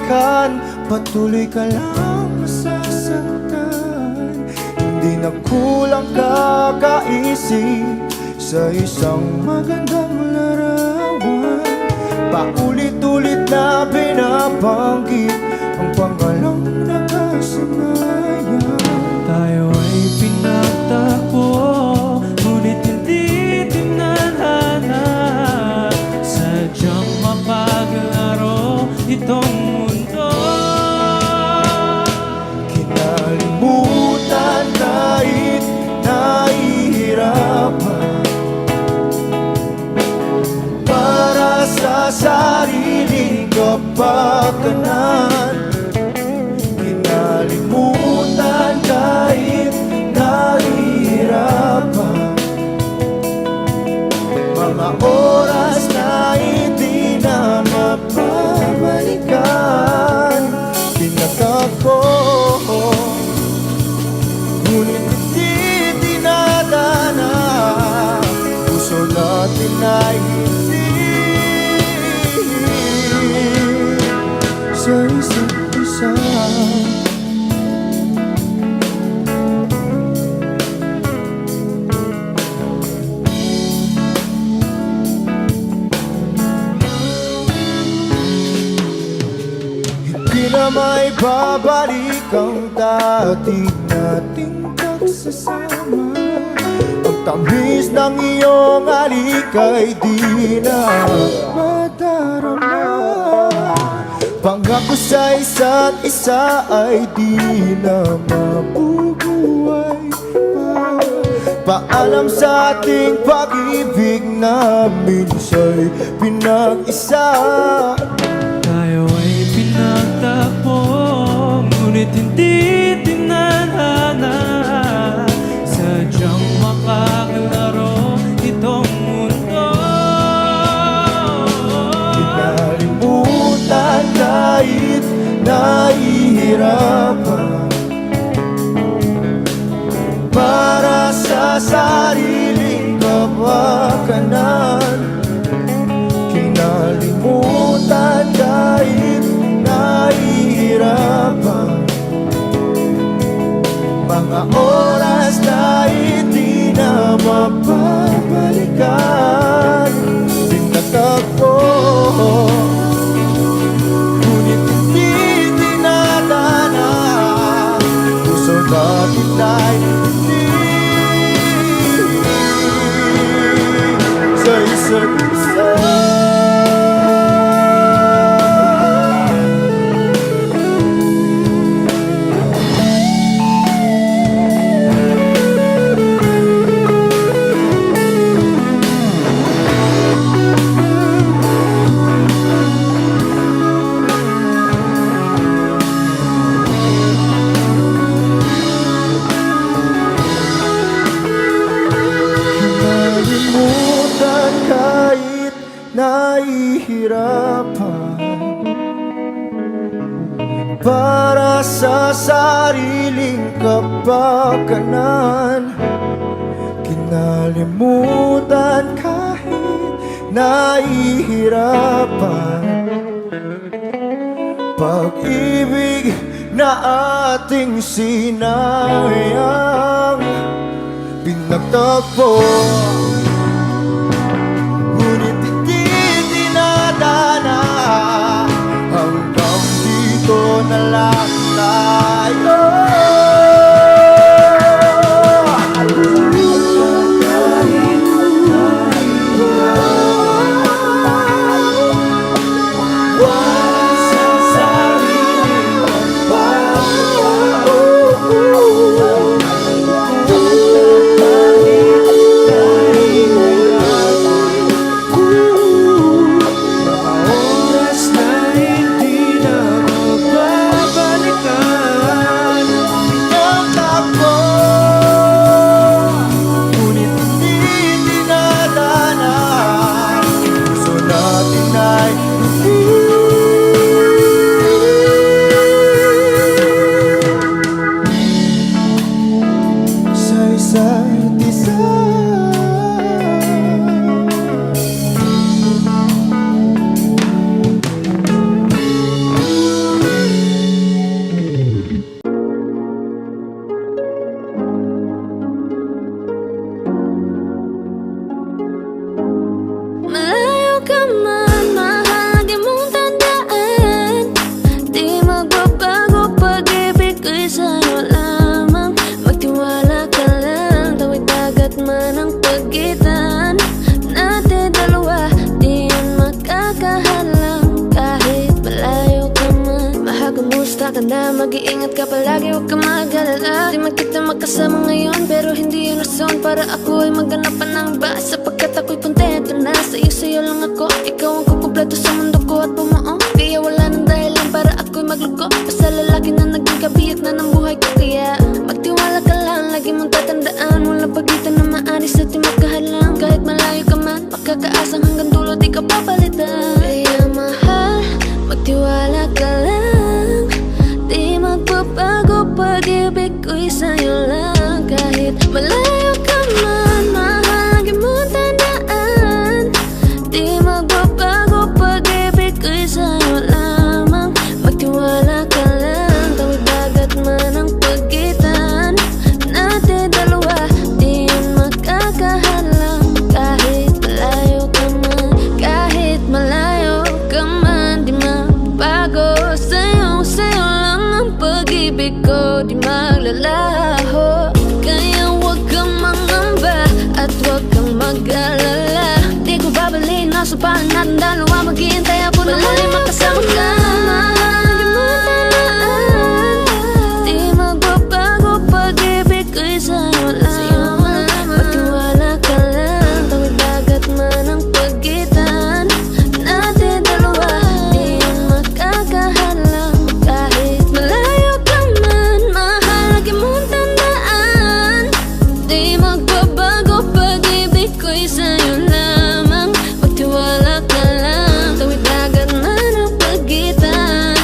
balikan, patuloy ka lang masasaktan. Hindi na kulang kakaisip sa isang magandang larawan. Paulit-ulit na binabanggit ang pangalang nakasanayan. Tayo ay pinagtagpo, ngunit hindi tinadhana. Sadyang mapaglaro itong mundo. Kinalimutan kahit nahihirapan, para sa sariling kapakanan. Kinalimutan kahit nahihirapan, mga oras na hindi na mapabalikan. Pinagtagpo, ngunit hindi dinadana. Puso natin ay hindi sa isa't isa. Hindi na may babalik ang dati nating pagsasama. Ang tamis ng iyong halik ay di na madarama. Pangako sa isa't isa ay di na mabubuhay pa. Paalam sa ating pag-ibig na minsa'y pinag-isa. Tayo ay pinagtagpo, ngunit hindi tinadhana. Sadyang makaglaro itong mundo. Kinalimutan kahit nahihirapan, para sa sariling kapakanan. Kinalimutan kahit nahihirapan, mga oras na hindi na mapabalikan. Pinagtagpo, ngunit hindi dinadana. Puso natin ay hindi sa isa't isa. Kinalimutan kahit nahihirapan, para sa sariling kapakanan. Kinalimutan kahit nahihirapan, pag-ibig na ating sinayang. Pinagtagpo, ngunit hindi dinadana. Hanggang dito na lang tayo. Oras na hindi na mapabalikan. ka palagi, huwag ka mag-alala. Di man kita magkasama ngayon, pero hindi yun rason para ako ay maghanap pa ng iba. Sapagkat ako'y kontento na sa'yo lang ako. Ikaw ang kukumpleto sa mundo ko at bumuo. Kaya wala nang dahilan para ako'y magluko. Basta lalaki na naging kabiyak na ng buhay ko. Kaya magtiwala ka lang, lagi mong tatandaan. Walang pagitan na maanis at di magkahalang. Kahit malayo ka man, makakaasang hanggang dulo di ka papalitan. Kaya mahal, magtiwala ka lang. Di magbabago, pag-ibig ko'y sa'yo lang. Kahit malayo ka man, mahal, lagi mong tandaan. Di magbabago, pag-ibig ko'y sa'yo lamang. Magtiwala ka lang, tawid dagat man ang pagitan natin dalawa, di yun makakahalang. Kahit malayo ka man, kahit malayo ka man, di magbago. Sa'yo lang ang pag-ibig ko, di maglalaho. Kaya huwag kang mangamba at huwag kang mag-alala. Di ko babalik na supahan natin dalawa. Maghihintay ako na muli makasama ka. Lagi mo tandaan, di magbabago, pag-ibig ko'y sa'yo lamang. Magtiwala ka lang, tawid dagat man ang pagitan natin dalawa, di yun makakahalang. Kahit malayo ka man, mahal, lagi mong tandaan. Di magbabago, pag-ibig ko'y sa'yo lamang. Magtiwala ka lang, tawid dagat man ang pagitan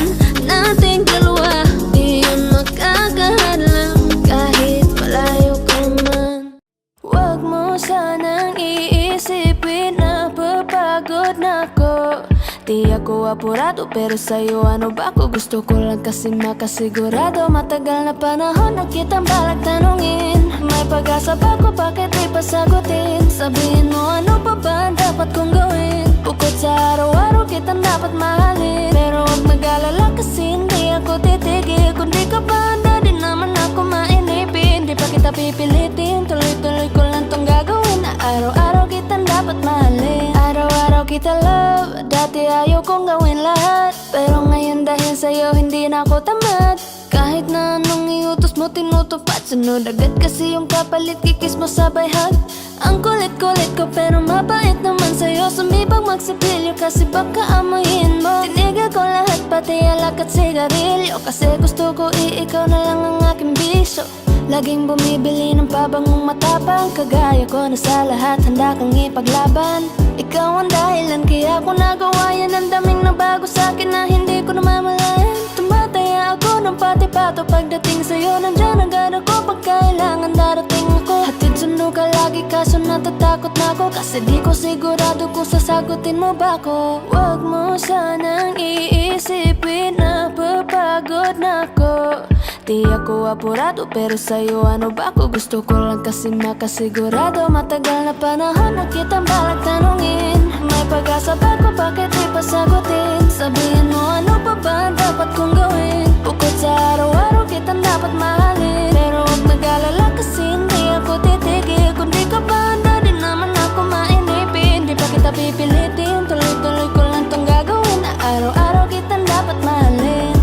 nating dalawa, di yun makakahalang. Kahit malayo ka man, huwag mo sanang iisipin na papagod na ako. Di ako apurado, pero sa'yo ano ba ako? Gusto ko lang kasi makasigurado. Matagal na panahon na kitang balak tanungin. May pag-asa ba ko, bakit di pa sagutin? Sabihin mo ano pa ba ang dapat kong gawin? Bukod sa araw-araw kitang dapat mahalin. Pero huwag mag-alala kasi hindi ako titigil. Kung di ka pa handa, di naman ako mainipin. Di pa kita pipilitin, tuloy-tuloy ko lang tong gagawin. Na araw-araw kitang dapat mahalin. Araw-araw kita love, dati ayaw kong gawin lahat. Pero ngayon dahil sa'yo hindi na ako tamad. Kahit na anong iutos mo tinutupad, sunod agad kasi yung kapalit, kikis mo sabay hug. Ang kulit-kulit ko pero mabait naman sa'yo. Sumibang magsipilyo kasi baka amoyin mo. Tinigil ko lahat pati alak at sigarilyo, kasi gusto ko ikaw na lang ang aking bisyo. Laging bumibili ng pabangong matapang, kagaya ko na sa lahat handa kang ipaglaban. Ikaw ang dahilan kaya ako nagawa yan. Ang daming nabago sa'kin na hindi ko namamalayan. Tumataya ako ng pati-pato pagdating sa'yo. Nandyan agad ako pag kailangan darating ako. Hatid sundo ka lagi kaso natatakot na ako, kasi di ko sigurado kung sasagutin mo ba ko. Huwag mo sanang iisipin na papagod na ako. Di ako apurado, pero sa'yo ano ba ako? Gusto ko lang kasi makasigurado. Matagal na panahon na kitang balak tanungin. May pag-asa ba ko, bakit di pa sagutin? Sabihin mo ano pa ba ang dapat kong gawin? Bukod sa araw-araw kitang dapat mahalin. Pero huwag mag-alala kasi hindi ako titigil. Kung di ka pa handa, di naman ako mainipin. Di pa kita pipilitin, tuloy-tuloy ko lang tong gagawin. Na araw-araw kitang dapat mahalin.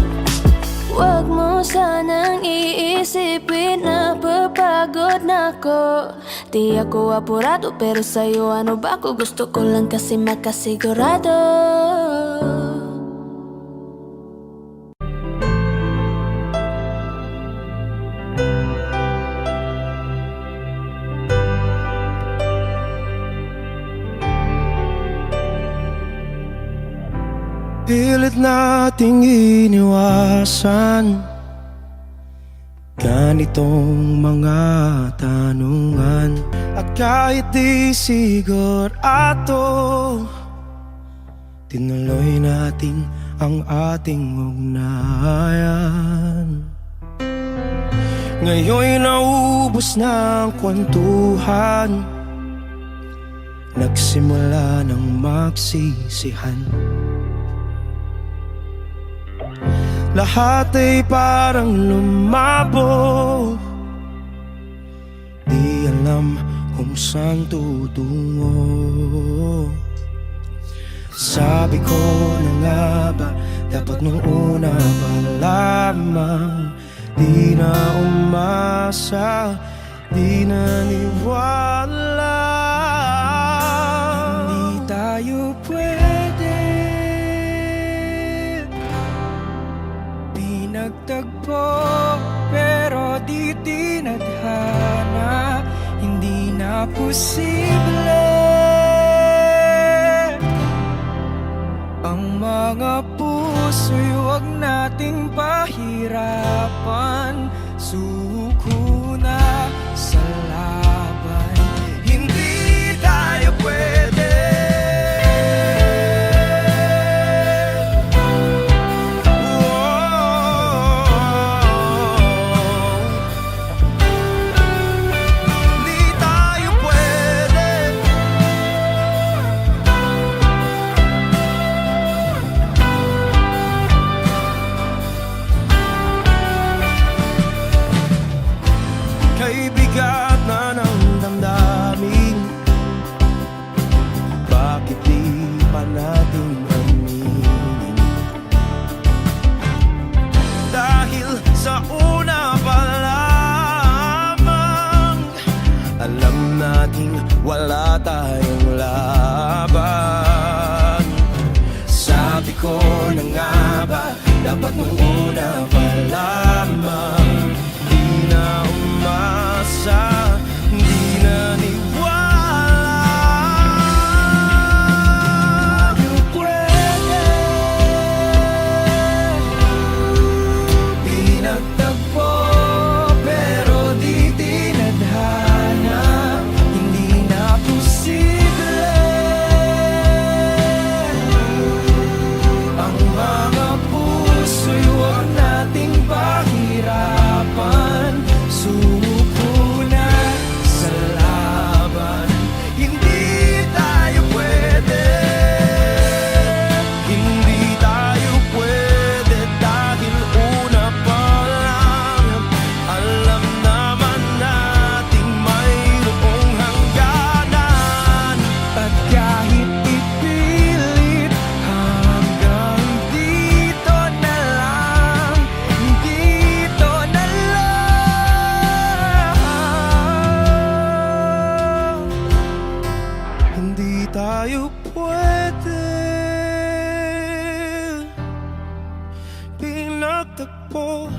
Huwag mo sanang iisipin na papagod na ako. Di ako apurado, pero sa'yo ano ba ako? Gusto ko lang kasi makasigurado. Pilit nating iniwasan ganitong mga tanungan. At kahit di sigurado, tinuloy natin ang ating ugnayan. Ngayon'y naubos na ang kwentuhan, nagsimula ng magsisihan. Lahat ay parang lumabo, di alam kung saan tutungo. Sabi ko na nga ba, dapat nung una pa lamang di na umasa, di naniwala. Hindi tayo pwede pinagtagpo, pero di tinadhana. Hindi na posible ang mga puso'y huwag nating pahirapan. Suko na sa laban, hindi tayo pwede. Hindi tayo pwede. Kay bigat na ng damdamin, bakit di pa natin aminin? Dahil sa una pa lamang, alam nating wala tayong laban. Sabi ko na nga ba, dapat nung una pa lamang, di na umasa, di naniwala. Tayo pwede pinagtagpo, pero di tinadhana. Hindi na posible ang mga puso'y huwag nating pahirapan. Suko na sa laban, hindi tayo pwede. Hindi tayo pwede dahil una pa lang, alam naman nating mayroong hangganan. At kahit ipilit, hanggang dito na lang, dito na lang. Hindi tayo pwede pinagtagpo,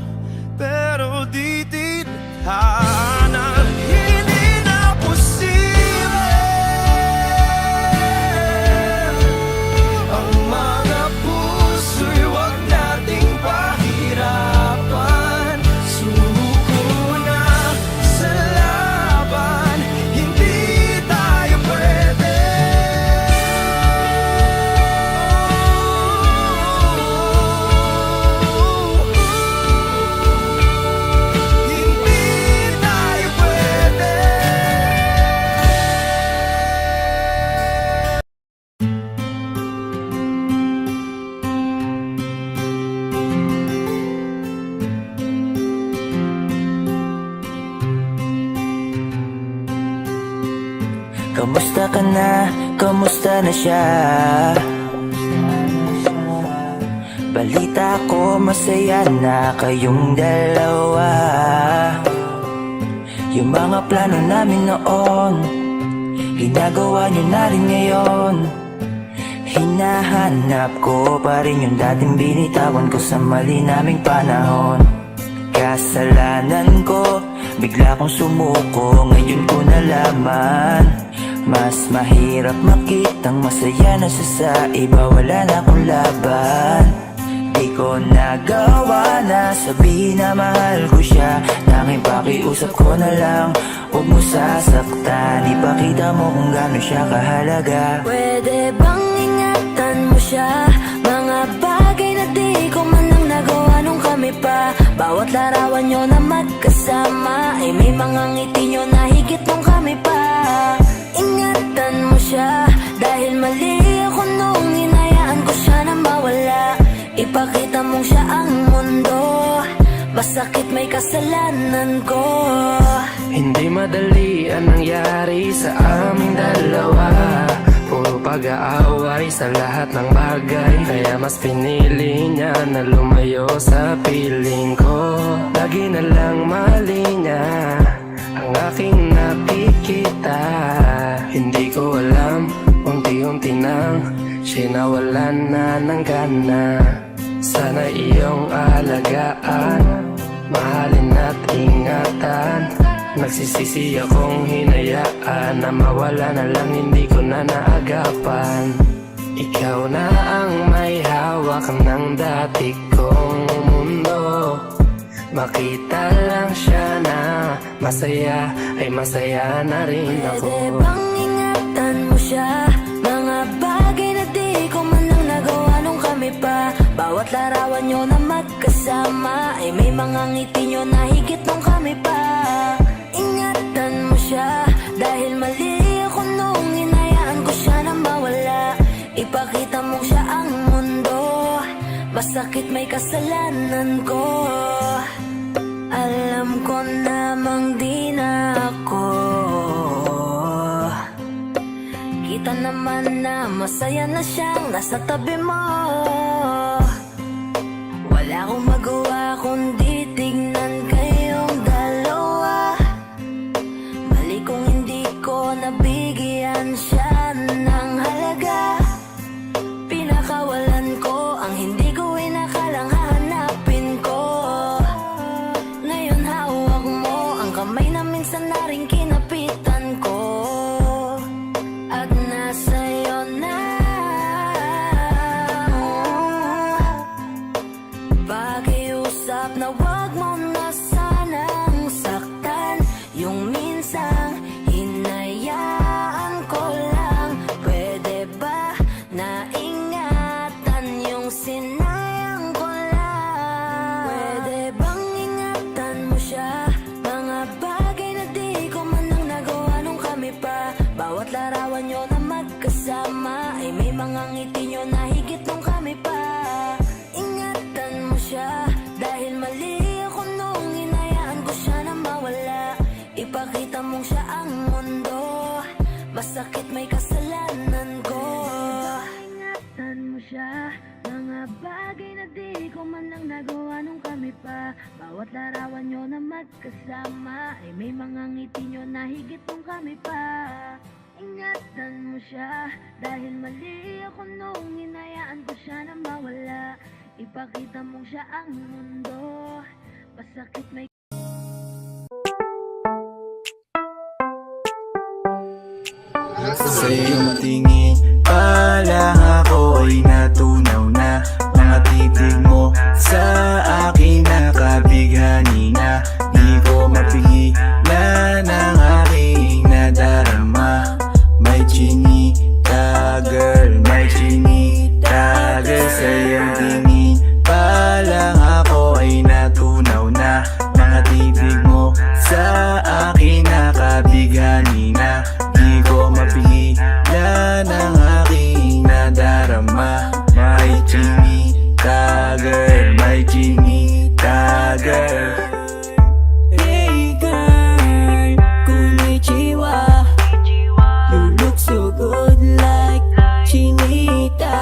pero di tinadhana. Hindi na posible ang mga puso'y huwag nating pahirapan. Suko na sa laban, hindi tayo pwede. Hindi tayo pwede. Kamusta ka na? Kamusta na siya? Balita ko masaya na kayong dalawa. Yung mga plano namin noon, ginagawa nyo na rin ngayon. Hinahanap ko pa rin yung dating binitawan ko sa mali naming panahon. Kasalanan ko, bigla kong sumuko, ngayon ko nalaman. Mas mahirap makitang masaya na siya sa iba, wala na akong laban. Di ko nagawa na sabihin na mahal ko siya, tanging pakiusap ko na lang, huwag mo sasaktan. Ipakita mo kung gaano siya kahalaga. Pwede bang ingatan mo siya? Mga bagay na di ko man lang nagawa nung kami pa. Bawat larawan nyo na magkasama, ay may mga ngiti nyo na higit nung kami pa. Ingatan mo siya, dahil mali ako nung hinayaan ko siya na mawala. Ipakita mong siya ang mundo, masakit may kasalanan ko. Hindi madali ang nangyari sa aming dalawa. Puro pag-aaway sa lahat ng bagay. Kaya mas pinili niya na lumayo sa piling ko. Lagi na lang mali niya ang aking nakikita. Hindi ko alam, unti-unti nang siya nawalan na ng gana. Sana iyong alagaan, mahalin at ingatan. Nagsisisi akong hinayaan na mawala na lang, hindi ko na naagapan. Ikaw na ang may hawak ng dati kong mundo. Makita lang siya na masaya, ay masaya na rin ako. Pwede bang ingatan mo siya? Mga bagay na di ko man lang nagawa nung kami pa. Bawat larawan nyo na magkasama ay may mga ngiti nyo na higit nung kami pa. Ingatan mo siya dahil mali ako nung hinayaan ko siya na mawala. Ipakita mo siya ang mundo, masakit may kasalanan ko. Alam ko namang di na ako. Kita naman na masaya na siyang nasa tabi mo. Wala akong magawa kundi tignan kayong dalawa. Mali kung hindi ko nabigyan siya ng halaga. Pinakawalan ko ang hindi ko inakalang hahanapin ko. Ngayon hawak mo ang kamay na minsan na rin kinapitan ko. At nasa'yo na. Pakiusap na wag mo na sanang saktan. Yung minsang hinayaan ko lang. Pwede ba na ingatan yung sinayang ko lang? Pwede bang ingatan mo siya? Mga bagay na di ko man lang nagawa nung kami pa. Bawat larawan nyo na magkasama ay may mga ngiti nyo na higit nung kami pa. Ingatan mo siya dahil mali ako nung hinayaan ko siya na mawala. Ipakita mong siya ang mundo, masakit may kasalanan ko. Ingatan mo siya, mga bagay na di ko man lang nagawa nung kami pa. Bawat larawan nyo na magkasama ay may mga ngiti nyo na higit nung kami pa. Ingatan mo siya dahil mali ako nung hinayaan ko siya na mawala. Ipakita mong siya ang mundo, masakit may Sa iyong tingin pa lang ako ay natunaw na. Mga titig mo sa akin nakabighani na. Di ko mapigilan ang aking nadarama. May chinita girl, may chinita girl. Sa iyong tingin pa lang ako ay natunaw na. Mga titig mo sa akin nakabighani na. Di ko mapigilan ang aking nadarama. May chinita girl, may chinita girl. Hey girl, konnichiwa. You look so good like Chinita.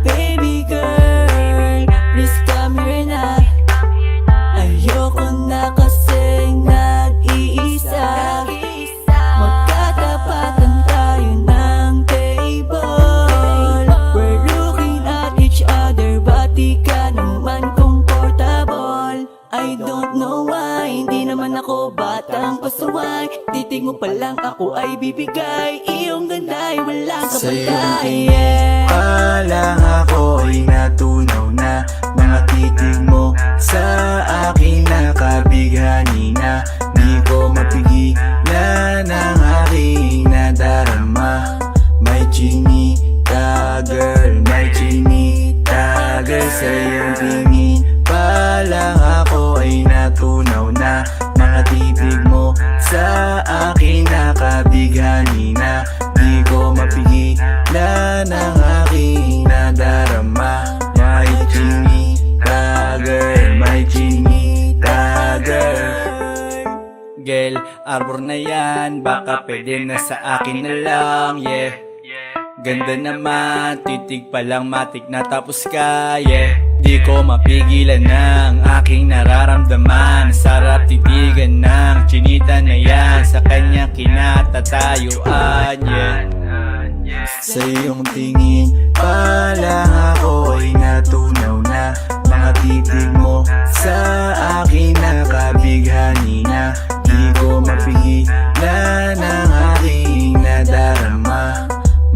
Baby girl, please come here na. Ayoko na kasi nag-iisa. Magkatapatan tayo ng table. We're looking at each other, but di ka naman comfortable. I don't know why, hindi naman ako batang pasuway. Titig mo pa lang ako ay bibigay. Iyong ganda ay walang Sa iyong kapatay. tingin pa lang ako ay natunaw na. Mga titig mo sa akin nakabighani na. Di ko mapigilan ang aking nadarama. May chinita girl, may chinita girl. Sa iyong tingin pa lang ako ay natunaw na. Mga titig mo sa akin nakabighani na. Di ko mapigilan ang aking nadarama. May chinita girl, may chinita girl. Girl, arbor na yan, baka pwede na sa akin na lang, yeah. Ganda naman, titig pa lang matik na tapos ka, yeah. Di ko mapigilan ng aking nararamdaman. Sarap titigan ng chinita na yan, sa kanya kinatatayuan, yeah. Sa iyong tingin pa lang ako ay natunaw na. Mga titig mo sa akin nakabighani na. Di ko mapigilan ng aking nadarama.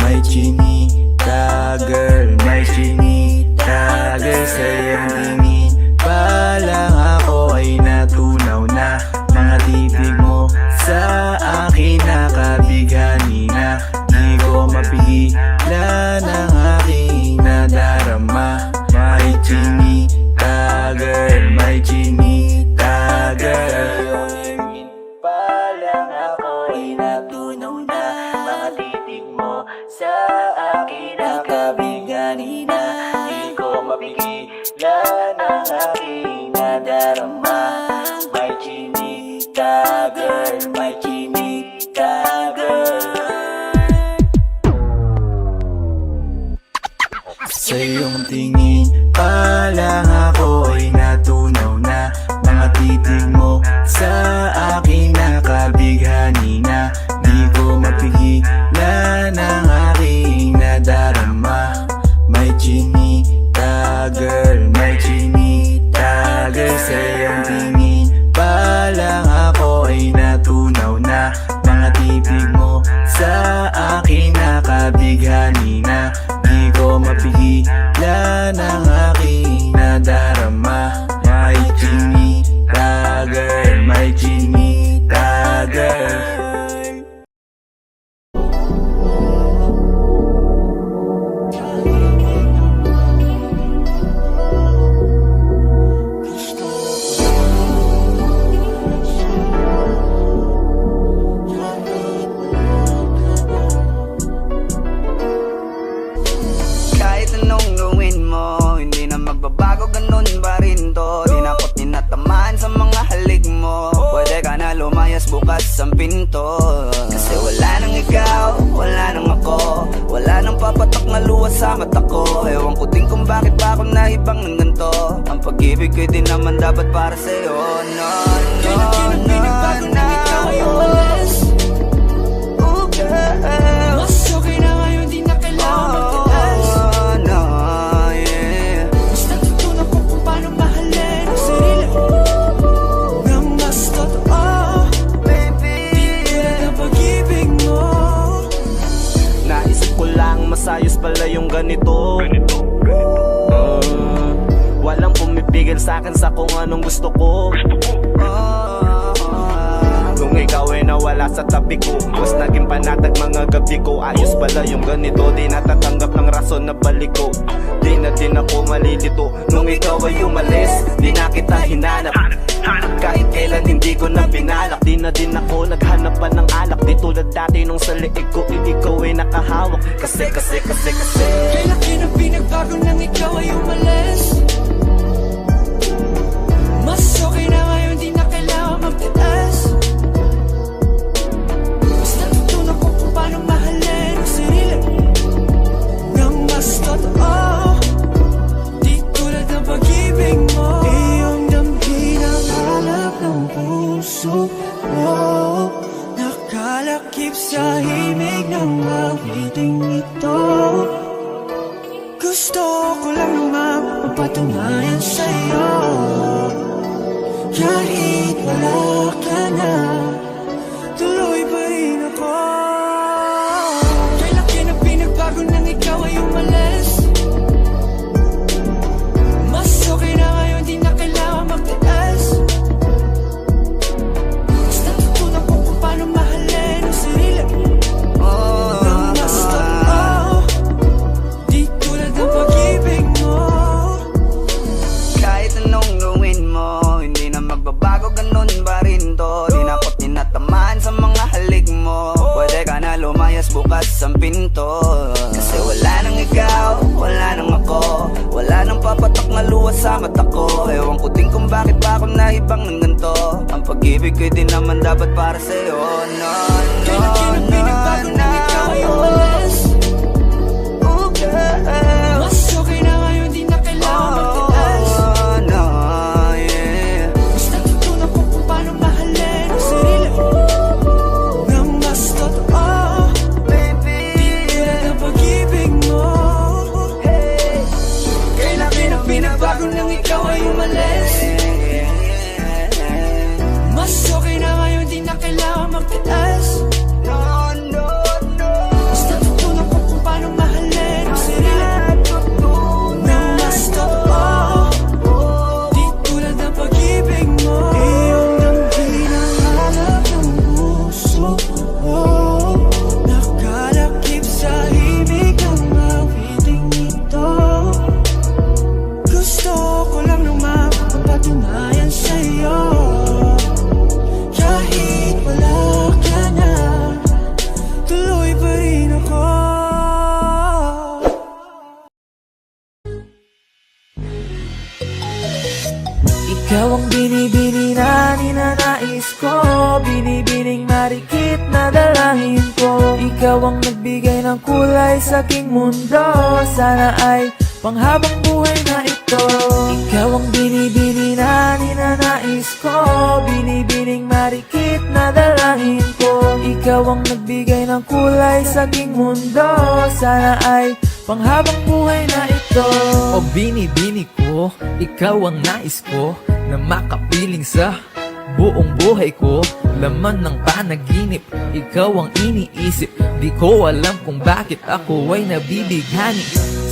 May chinita girl, may chinita girl. Sa iyong tingin pa lang ako ay natunaw na. Mga titig mo sa akin nakabighani na. Di ko mapigilan ang aking nadarama. May chinita girl, may chinita girl. Pa lang ako ay natunaw na. Mga titig mo sa akin nakabighani na. Di ko mapigilan ang aking nadarama. May chinita girl, may chinita girl. Sa iyong tingin pa lang ako ay natunaw na. Mga titig mo sa akin nakabighani na. Di ko mapigilan ang aking nadarama. May chinita girl, may chinita girl. Sa iyong tingin pa lang ako ay natunaw na. Mga titig mo sa akin nakabighani na. Di ko mapigilan ang aking nadarama. May chinita girl, may chinita girl. Kahit anong gawin mo, hindi na magbabago, ganun pa rin to. Di na ko tinatamaan sa mga halik mo. Pwede ka na lumayas, bukas ang pinto. Kasi wala nang ikaw, wala nang ako. Wala nang papatok na luwas sa mata ko. Ewan ko din kung bakit pa ako naibang ng ganito. Ang pag-ibig ko'y di naman dapat para sa'yo. No, no, no, no. Ikaw ay umalis. Ooh, girl. Mas okay na ngayon, di na kailangan magtiis. Oh, no, yeah. Mas natutunan ko kung paano mahalin ang sarili nang mas totoo. Baby, Tulad ng pag-ibig mo. Naisip ko lang masayos pala yung ganito. Walang pumipigil sa'kin sa kung anong gusto ko. Kung ikaw ay nawala sa tabi ko, mas naging panatag mga gabi ko. Ayos pala yung ganito, di natatanggap ng rason na balik ko. Di na din ako malilito nung ikaw ay umalis. Di na kita hinanap, kahit kailan hindi ko na pinalak. Di na din ako naghanap pa ng alak. Di tulad dati nung sa liig ko, ikaw ay nakahawak. Kasi Kay laki ng pinagbago nang ikaw ay umalis. Mas okay na ngayon, di na kailangan magtiis. Mas natutunan ko kung paano mahalin ang sarili nang mas totoo. Di tulad ng pag-ibig mo. Iyong damhin ang hanap ng puso mo. Nakalakip sa himig ng awiting ito. Gusto ko lang naman mapatunayan sa'yo. Kahit wala ka na, tuloy pa rin ako. Kay laki ng pinagbago nang ikaw ay umalis. Mas okay na ngayon, di na kailangan magtiis. Mas natutunan ko kung paano mahalin ang sarili nang mas totoo. Di tulad ng pag-ibig mo. kahit anong gawin mo, hindi na magbabago, ganun pa rin to. Di na ko tinatamaan sa mga halik mo. Pwede ka na lumayas, bukas ang pinto. Kasi wala nang ikaw, wala nang ako. Wala nang papatok na luwas sa mata ko. Ewan ko din kung bakit pa ako naibang ng ganito. Ang pag-ibig ko'y di naman dapat para sa'yo. No, no, Kay laki ng no, pinagbago nang ikaw ay no. umalis. binibining marikit na dalangin ko. Ikaw ang nagbigay ng kulay sa aking mundo. Sana ay panghabang buhay na ito. Ikaw ang binibini na ninanais ko. Binibining marikit na dalangin ko. Ikaw ang nagbigay ng kulay sa aking mundo. Sana ay panghabang buhay na ito. O binibini ko, ikaw ang nais ko na makapiling sa buong buhay ko. Laman ng panaginip, ikaw ang iniisip. Di ko alam kung bakit ako ay nabibighani.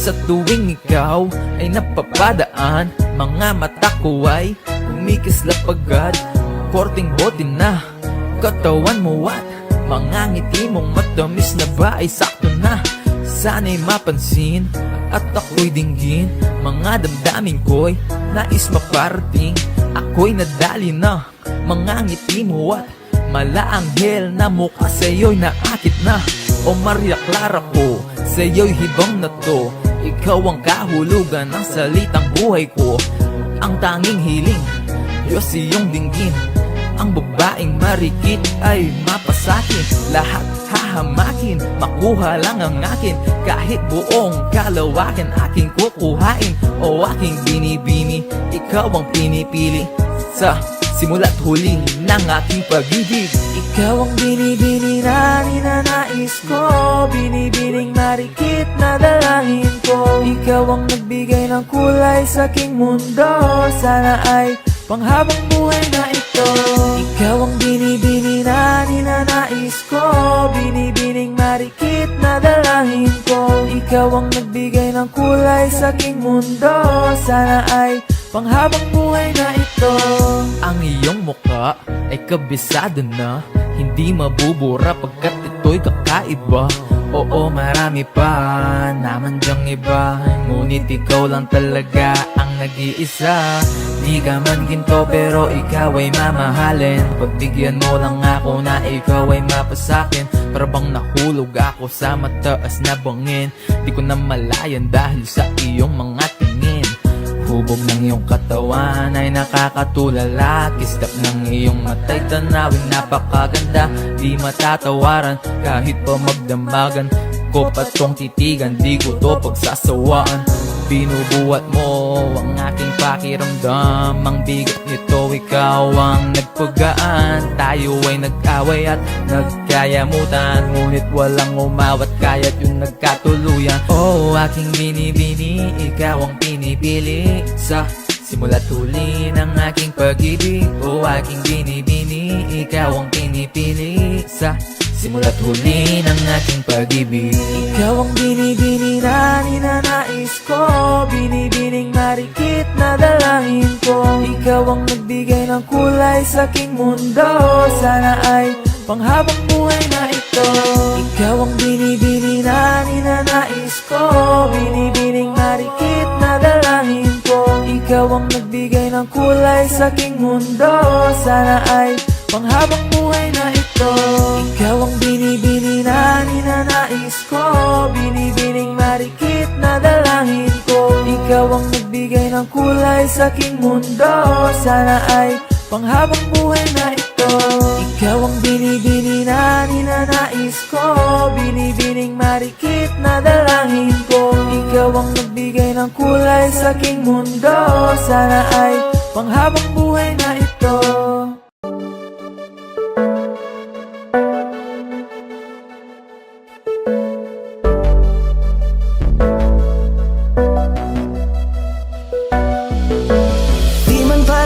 Sa tuwing ikaw ay napapadaan, mga mata ko ay kumikislap agad. Korting bote na katawan mo at mga ngiti mong matamis na ba ay sakto na. Sana'y mapansin at ako'y dinggin. Mga damdamin ko'y nais maparating. Ako'y nadali na mga ngiti mo at malaanghel na mukha sa'yo'y naakit na. O Maria Clara ko, sa'yo'y hibang na to. Ikaw ang kahulugan ng salitang buhay ko. Ang tanging hiling, Diyos iyong dinggin. Ang babaeng marikit ay mapasakin. Lahat hahamakin, makuha lang ang akin. Kahit buong kalawakan aking kukuhain. O aking binibini, ikaw ang pinipili. Sa simula't huli ng aking pag-ibig. Ikaw ang binibini na ninanais ko. Binibining marikit na dalangin ko. Ikaw ang nagbigay ng kulay sa aking mundo. Sana ay panghabang buhay na ito. Ikaw ang binibini na ninanais ko. Binibining marikit na dalangin ko. Ikaw ang nagbigay ng kulay sa aking mundo. Sana ay panghabang buhay na ito. Ang iyong mukha ay kabisado na. Hindi mabubura pagkat ito'y kakaiba. Oo, marami pa naman dyang iba. Ngunit ikaw lang talaga ang nag-iisa. Di ka man ginto pero ikaw ay mamahalin. Pagbigyan mo lang ako na ikaw ay mapasakin. Para bang nahulog ako sa mataas na bangin. Di ko na malayan dahil sa iyong mga tingin. Hubog ng iyong katawan ay nakakatulala. Kislap ng iyong matay tanawin napakaganda. Di matatawaran kahit pa magdamagan ko patong titigan. Di ko to pagsasawaan. Binubuhat mo ang aking pakiramdam. Ang bigat nito ikaw ang nagpagaan. Tayo ay nag-away at nagkayamutan. Ngunit walang umawat kaya't yung nagkatuluyan. Oh, aking binibini, ikaw ang pinipili. Sa simula't huli ng aking pag-ibig. Oh, aking binibini, ikaw ang pinipili. Sa simula't huli ng aking pag-ibig. Ikaw ang binibini na ninanais ko. Binibining marikit na dalangin ko. Ikaw ang nagbigay ng kulay sa aking mundo. Sana ay panghabang buhay na ito. Ikaw ang binibini na ninanais ko. Binibining marikit na dalangin ko. Ikaw ang nagbigay ng kulay sa aking mundo. Sana ay panghabang buhay na ito. Ikaw ang binibini na ninanais ko. Binibining marikit na dalangin ko. Ikaw ang nagbigay ng kulay sa aking mundo. Sana ay panghabang buhay na ito. Ikaw ang binibini na ninanais ko. Binibining marikit na dalangin ko. Ikaw ang nagbigay ng kulay sa aking mundo. Sana ay panghabang buhay na ito.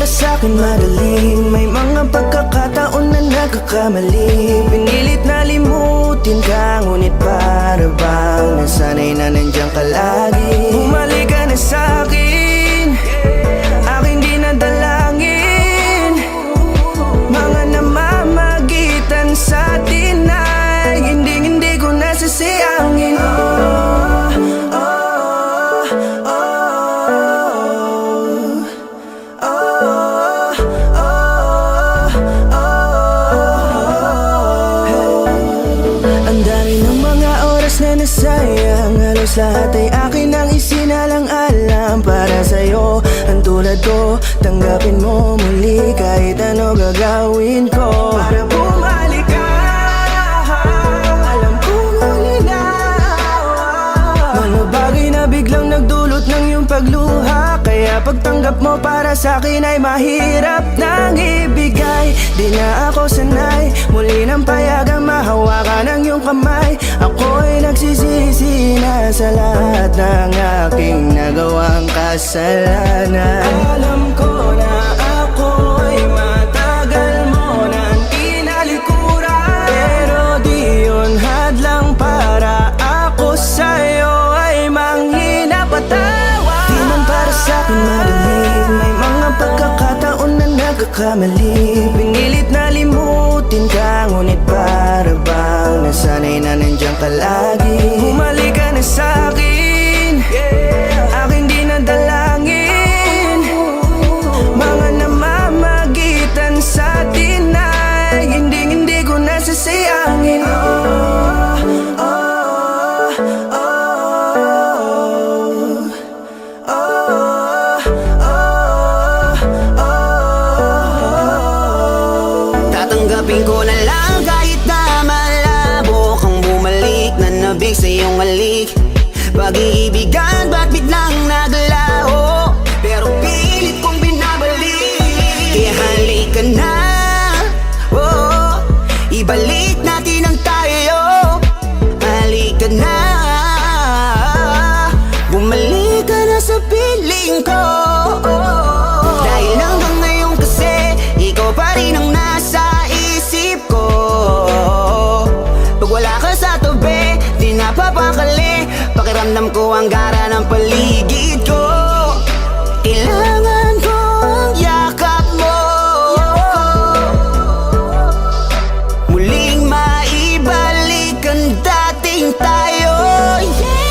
Sa'kin madaling may mga pagkakataon na nagkakamali. Pinilit na limutin ka, ngunit para bang nasanay na nandiyan ka lagi. Bumalik ka na sa'kin, aking dinadalangin. Mga namamagitan sa atin ay hindi ko nasasayangin. Sayang, halos lahat ay akin ang isinalang-alang. lang para sa'yo. Ang tulad ko, tanggapin mo muli kahit ano gagawin ko para bumalik ka. Alam kong ulinaw mga bagay na biglang nagdulot ng iyong pagluha, kaya pagtanggap mo para sa'kin ay mahirap nang ibigay. Di na ako sanay muli ng payagang mahawakan ng iyong kamay. Ako'y nagsisisi na sa lahat ng aking nagawang kasalanan. Alam ko na ako'y matagal mo nang tinalikuran, pero di yun hadlang para ako sa'yo ay manghina patawa. Di man para sa'kin madali, may mga pagkakataon na nagkakamali. Pinilit na limutin ka, ngunit para bang nasanay na nandiyan ka lagi. Bumalik ka na sa'kin, aking di nadalangin. Mga namamagitan sa atin ay hindi ko nasasayangin. Tatanggapin ko na lang kahit na malabo kang bumalik na nabig sa iyong halik. Pag-iibigan ba't biglang naglaho, pero pilit kong binabalik. Kaya halika na, oh, ibalik natin ang tayo. Halika na, bumalik ka na sa piling ko. Dahil hanggang ngayon kasi ikaw pa rin ang nasa isip ko. Pag wala ka sa tabi, di napapakali. Pakiramdam ko ang gara ng paligid ko. Kailangan ko ang yakap mo, muling maibalik ang dating tayo.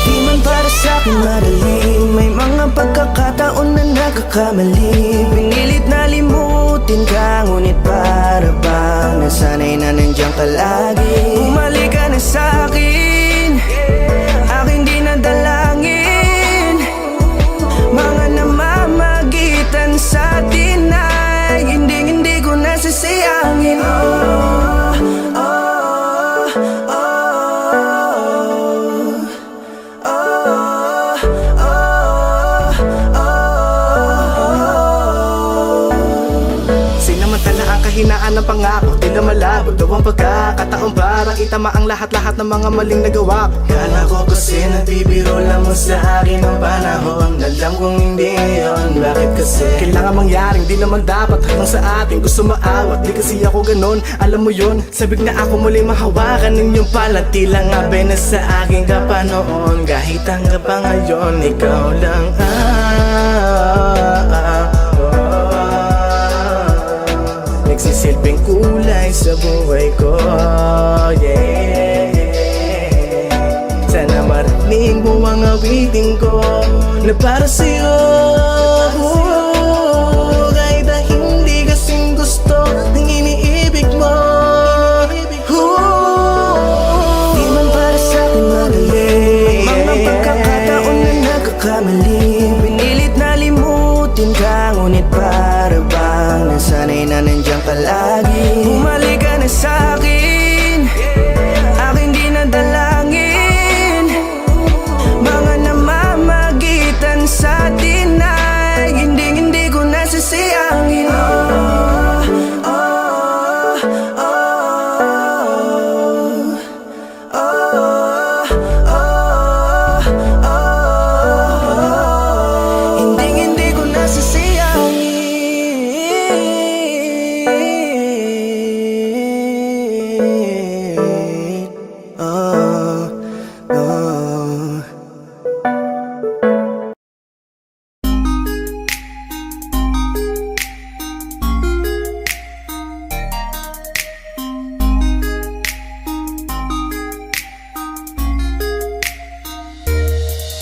Di man para sa'kin madali, may mga pagkakataon na nagkakamali. Pinilit na limutin ka, ngunit para bang nasanay na nandiyan ka lagi. Bumalik ka na sa'kin, aking di nadalangin. Mga namamagitan sa atin ay hindi ko nasasayangin. Sinamantala ang kahinaan ng pangako, di na malabo daw ang pagkakataon para itama ang lahat-lahat ng mga maling nagawa. Kala ko kasi nabibiro lang mo sa akin ang panahon. Alam kong hindi yun, bakit kasi kailangan mangyaring di naman dapat hanggang sa atin gusto maawat. Di kasi ako ganon, alam mo yun. Sabik na ako muli mahawakan ninyong palat. Tila nga na sa akin ka pa noon, kahit hanggang pa ngayon ikaw lang nagsisilbing kulay sa buhay ko, yeah. Sana marinig mo ang awitin ko na para sa'yo, kahit na hindi kasing gusto ng iniibig mo. Di man para sa'kin madali, mga pagkakataon na nagkakamali. Pinilit na limutin ka, ngunit para bang nasanay na nandiyan ka lagi. Bumalik ka na sa'kin, aking di nadalangin. Mga namamagitan sa atin ay hindi ko nasasayangin. Hindi ko nasasayangin.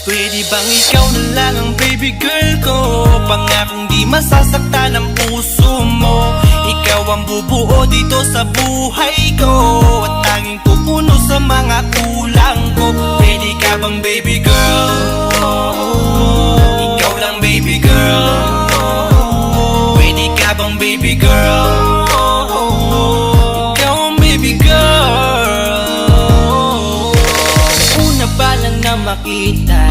Pwede bang ikaw na lang ang baby girl ko? Pangakong di masasaktan ang puso mo. Ikaw ang bubuo dito sa buhay ko, at tanging pupuno sa mga kulang ko. Pwede ka bang baby girl? Ikaw lang makita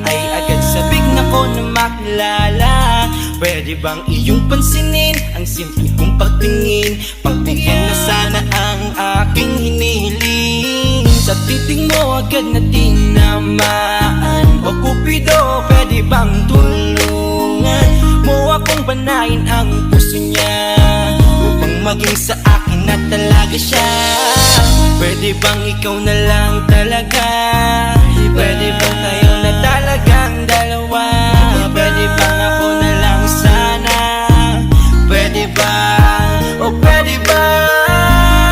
ay agad sabik na ko na makilala. Pwede bang iyong pansinin ang simple kong pagtingin? Pagbigyan na sana ang aking hinihiling. Sa titing mo agad na tinamaan. O Cupido, pwede bang tulungan mo akong banayin ang puso niya, upang maging sa akin na talaga siya? Pwede bang ikaw na lang talaga? Pwede bang tayo na talagang dalawa? Pwede bang ako na lang sana? Pwede ba? O pwede ba?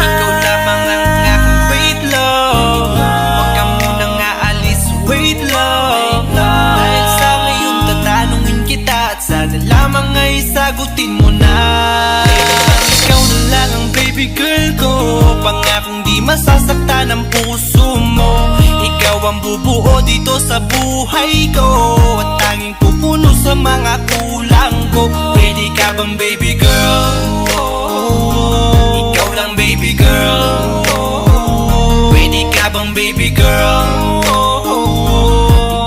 Ikaw lamang ang aking wait love. Huwag ka munang aalis, wait love. Dahil sa ngayon tatanungin kita, at sana lamang ay sagutin mo na. Ikaw na lang ang baby girl ko, pangakong di masasaktan ang puso mo. Ikaw ang bubuo dito sa buhay ko, at tanging pupuno sa mga kulang ko. Pwede ka bang baby girl? Ikaw lang baby girl. Pwede ka bang baby girl?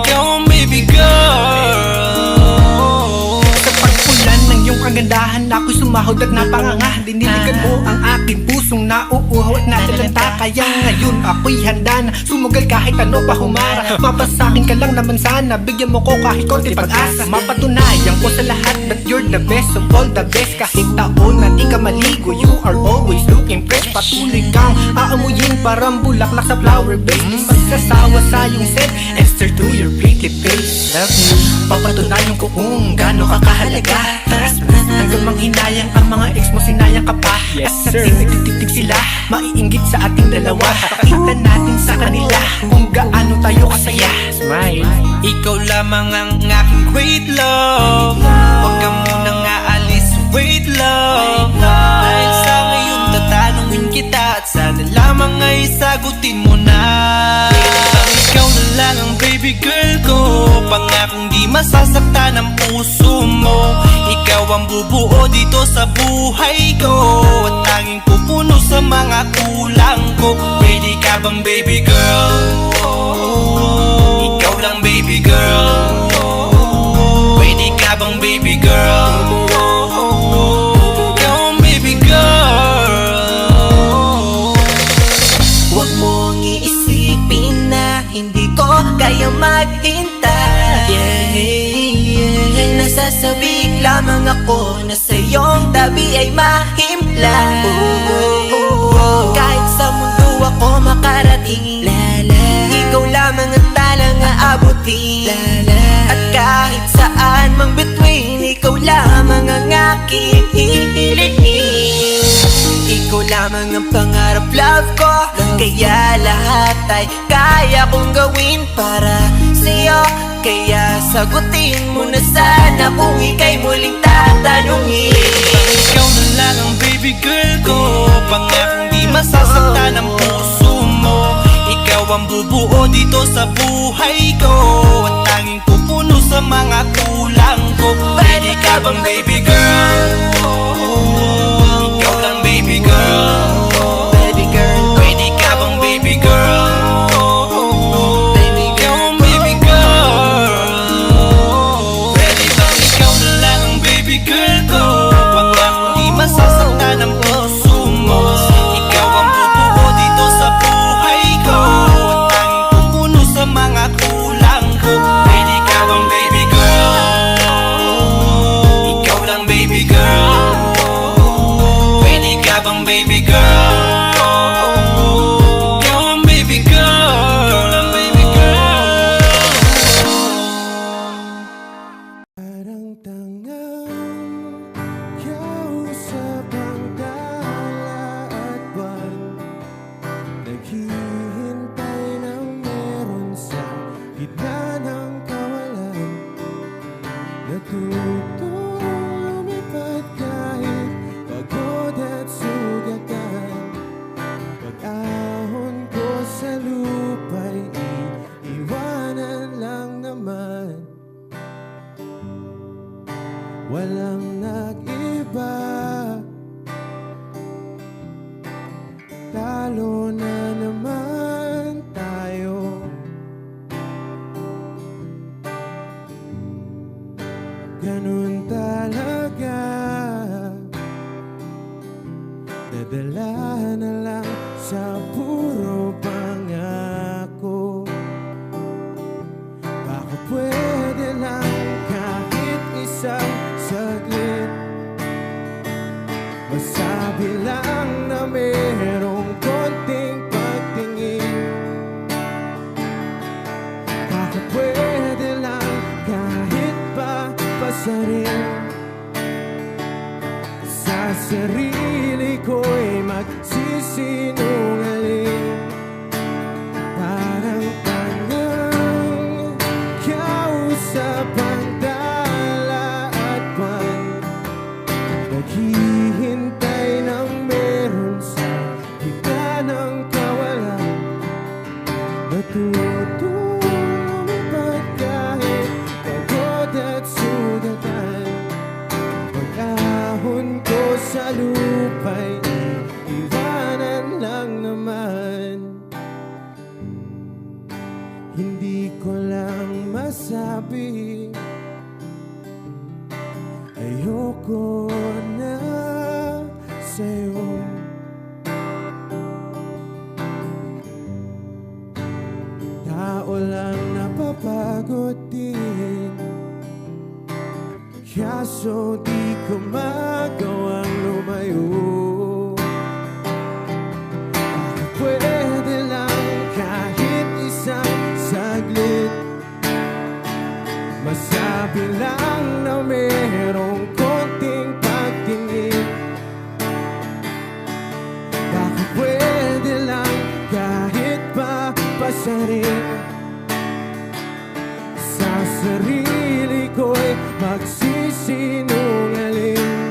Ikaw ang baby girl. Sa pagpulan ng iyong kagandahan, ako'y sumahod at napanganga. Diniligan mo ang aking pusong nauuhaw at natalanta. Kaya ngayon ako'y handa na sumugal kahit ano pa humara. Mapasakin ka lang naman sana, bigyan mo ko kahit konti pag-asa. Mapatunayan ko sa lahat that you're the best of all the best. Kahit taon na di ka maligo, you are always looking fresh. Patuloy kang aamuyin parang bulaklak sa flower base. Di magsasawa sa iyong scent, Esther to your pretty face. Love me, papatunayan ko kung gaano ka kahalaga. Hanggang manghinayang ang mga ex mo, sinayang ka pa. At sa nagtitig sila, maiinggit sa ating dalawa. Pakita natin sa kanila kung gaano tayo kasaya. Smile. Ikaw lamang ang aking great love. Huwag ka munang aalis, wait love. Dahil sa ngayon tatanungin kita, at sana lamang ay sagutin mo na. Ikaw na lang ang baby girl ko, pangakong di masasaktan ang puso mo. Ikaw ang bubuo dito sa buhay ko, at tanging pupuno sa mga kulang ko. Pwede ka bang baby girl? Ikaw lang baby girl. Pwede ka bang baby girl? Ikaw ang baby girl. Huwag mong iisipin na hindi ko kaya maghintay. Nasasabik lamang ako na sa iyong tabi ay mahimpla. Kahit sa mundo ako makarating, ikaw lamang ang talang aabutin. At kahit saan mang between, ikaw lamang ang aking hihilihin. Ikaw lamang ang pangarap, love ko. Kaya lahat ay kaya kong gawin para sa'yo. Kaya sagutin mo na sana kung ika'y muling tatanungin. Ikaw na lang ang baby girl ko, pangakong di masasaktan ang puso mo. Ikaw ang bubuo dito sa buhay ko, at tanging pupuno sa mga kulang ko. Pwede ka bang baby girl? Ikaw lang baby girl. Baby girl. Pwede ka bang baby girl? Ikaw ang baby girl. Pwede bang ikaw na lang ang baby girl ko, pangakong di masasaktan ang puso mo. Ikaw ang bubuo dito sa buhay ko, at tanging pupuno sa mga kulang ko. Pwede ka bang baby girl? Ikaw lang baby girl. Pwede ka bang baby girl? Ikaw ang baby girl. Ikaw lang baby girl. Parang tangang kausap ang tala at buwan, naghihintay ng meron sa gitna ng kawalan. Natutulong lumipad kahit pagod at sugatan. Pag-ahon ko sa lupa'y iiwanan lang naman. Walang nag-iba, talo na naman tayo. na lang sa puro pangako. Baka pwede lang kahit isang saglit, masabi lang na merong konting pagtingin. Baka pwede lang kahit pa pasarin, sa sarili ko'y magsisinungaling. Parang tangang kausap ang dala at buwan, naghihintay ng meron sa gitna ng kawalan. Natutulog kahit pagod at sugatan, pag-ahon ko sa lupa'y iwanan lang naman. Hindi ko lang masabi, ayoko na sa'yo. Tao lang napapagod din, kaso di ko magawang lumayo. Pwede lang kahit isang saglit, masabi lang na merong konting pagtingin. Baka pwede lang kahit pa pasarin, sa sarili ko'y magsisinungaling.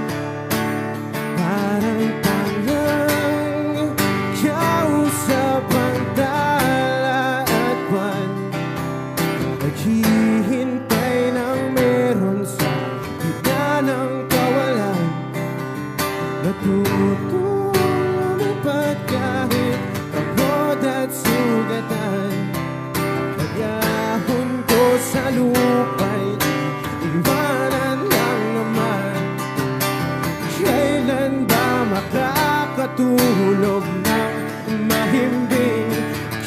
Parang tangang kausap ang dala at buwan, naghihintay ng meron sa gitna ng kawalan. Natutulog kahit pagod at sugatan, pag-ahon ko sa lupa'y iwanan lang naman. Kailan ba makakatulog ng mahimbing,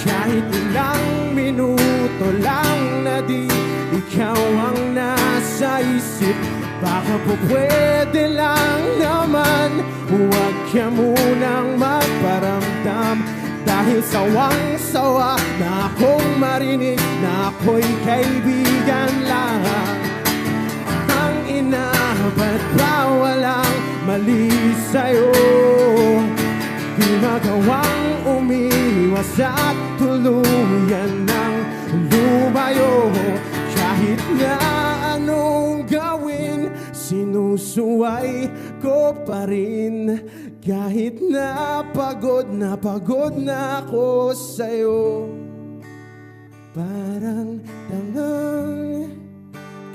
kahit ilang minuto lang na di ikaw ang nasa isip? Baka po pwede lang naman, huwag ka munang magparamdam, dahil sawang-sawa na akong marinig na ako'y kaibigan lang. Ang ina, ba't ba walang mali sa'yo? Di magawang umiwas at tuluyan ng lumayo. Kahit na anong gawin, sinusuway ko pa rin. Kahit na pagod na ako sa'yo. Parang tangang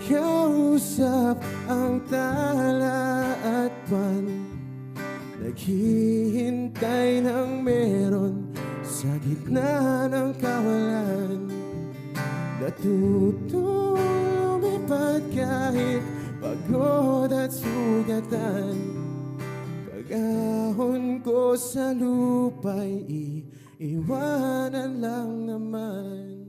kausap ang tala at buwan, naghihintay ng meron sa gitna ng kawalan. Natutulipad kahit pagod at sugatan, pag-ahon ko sa lupa'y iiwanan lang naman.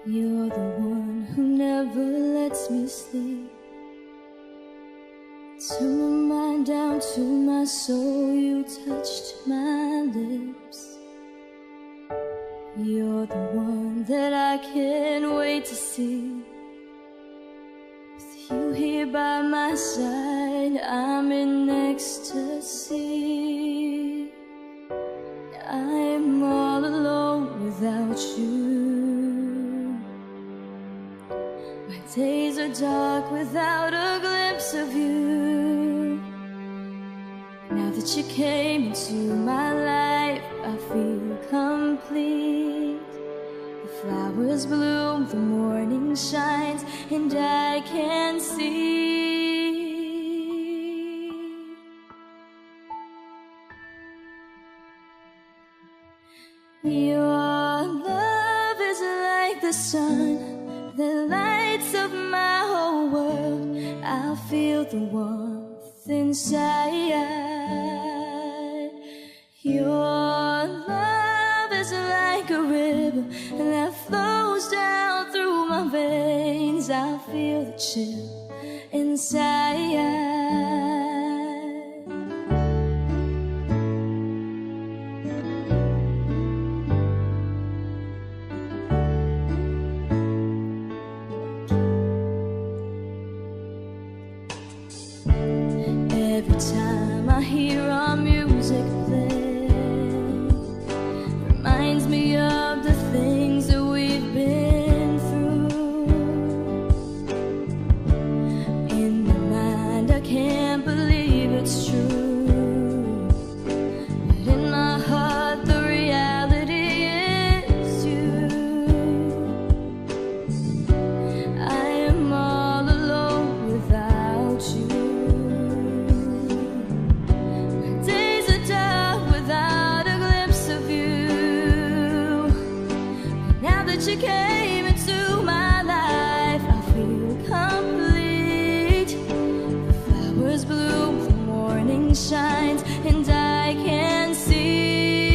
You're the one who never lets me sleep. Turn my mind down to my soul, you touched my lips. You're the one that I can't wait to see. With you here by my side, I'm in ecstasy. I'm all alone without you. My days are dark without a glimpse of you. Now the that you came into my life, I feel complete. The flowers bloom, the morning shines, and I can see. Your love is like the sun that lights up my whole world. I feel the warmth inside. Your love is like a river that flows down through my veins. I feel the chill inside. Every time I hear our music play, reminds me of the things that we've been through. In my mind I can't believe it's true, but in my heart the reality is you. I am all alone without you. You came into my life, I feel complete. The flowers bloom, the morning shines, and I can see.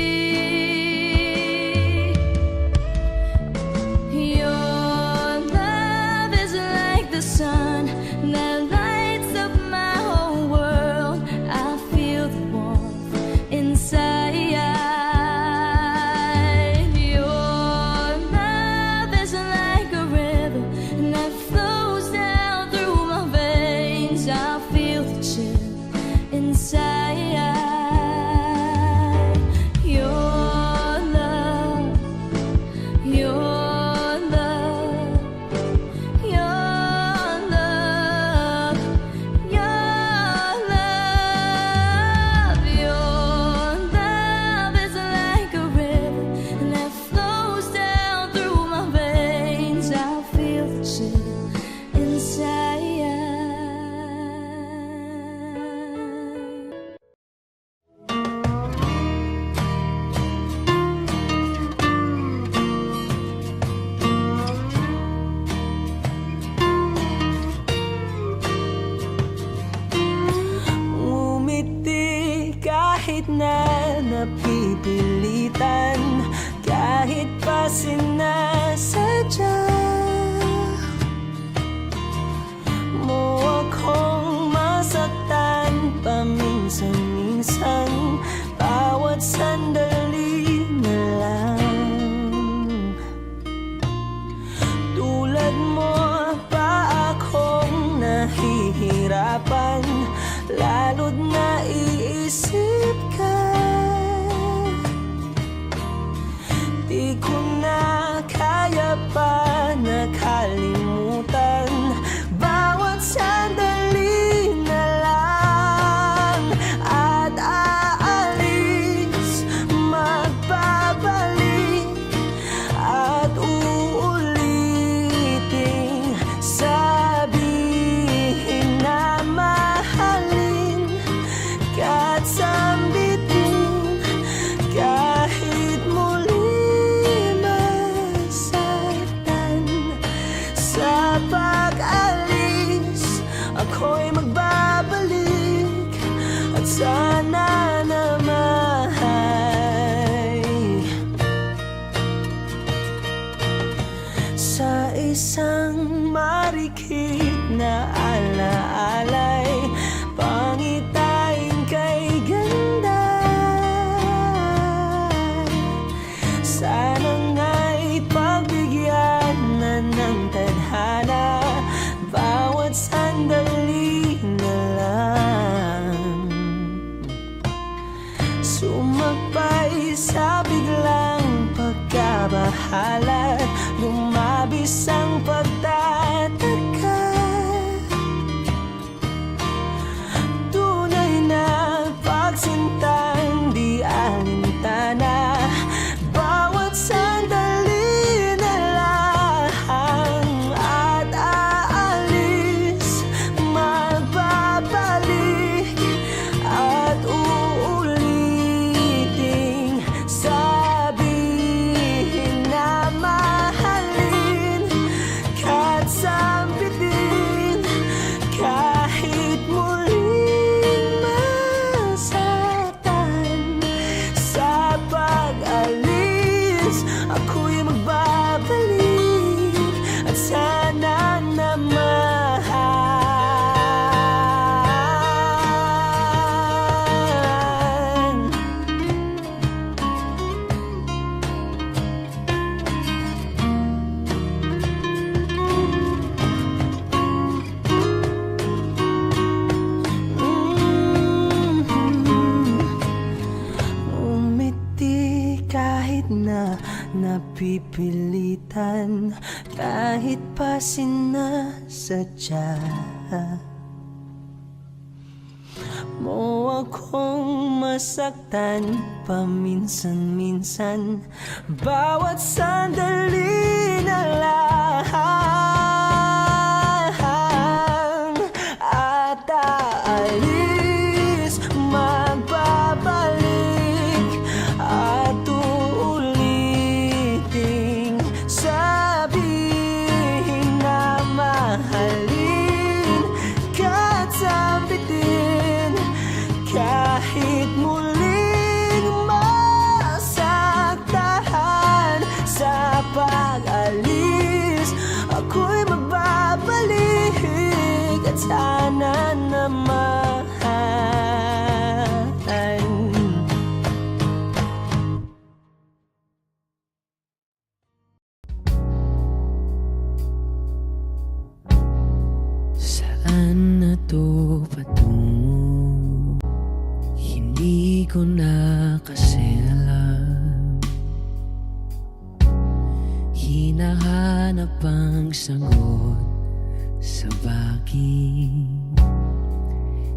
Your love is like the sun that lights up my whole world. I feel the warmth inside. Kahit na napipilitan, kahit pa sinasadya mo akong masaktan paminsan-minsan, bawat sandali na lang. Tulad mo pa akong nahihirapan, lalo't naiisip ka. Di ko na kaya pa nakalimutan, bawat sandali na lang. At aalis, magbabalik, at uulitin, sabihin na mahalin at sambitin, kahit muli masaktan. Sa pag-alis, ako'y magbabalik, at sana naman sa isang marikit na alaalay, pangitain kay ganda. Sana nga'y pagbigyan na ng tadhana, bawat sandali na lang. Sumagpay sa biglang pagkabahala, lumabis ang pagtataka. Tunay na pagsinta na napipilitan kahit pa sinasadya mo akong masaktan paminsan-minsan. Bawat sandali na lang at aalis, magbabalik at uuliting sabihin na mahalin ka't sambitin kahit muling masaktan. Sa pag-alis, ako'y magbabalik at sana naman saan na to patungo? Hindi ko na kasi alam. Hinahanap ang sagot sa bagay.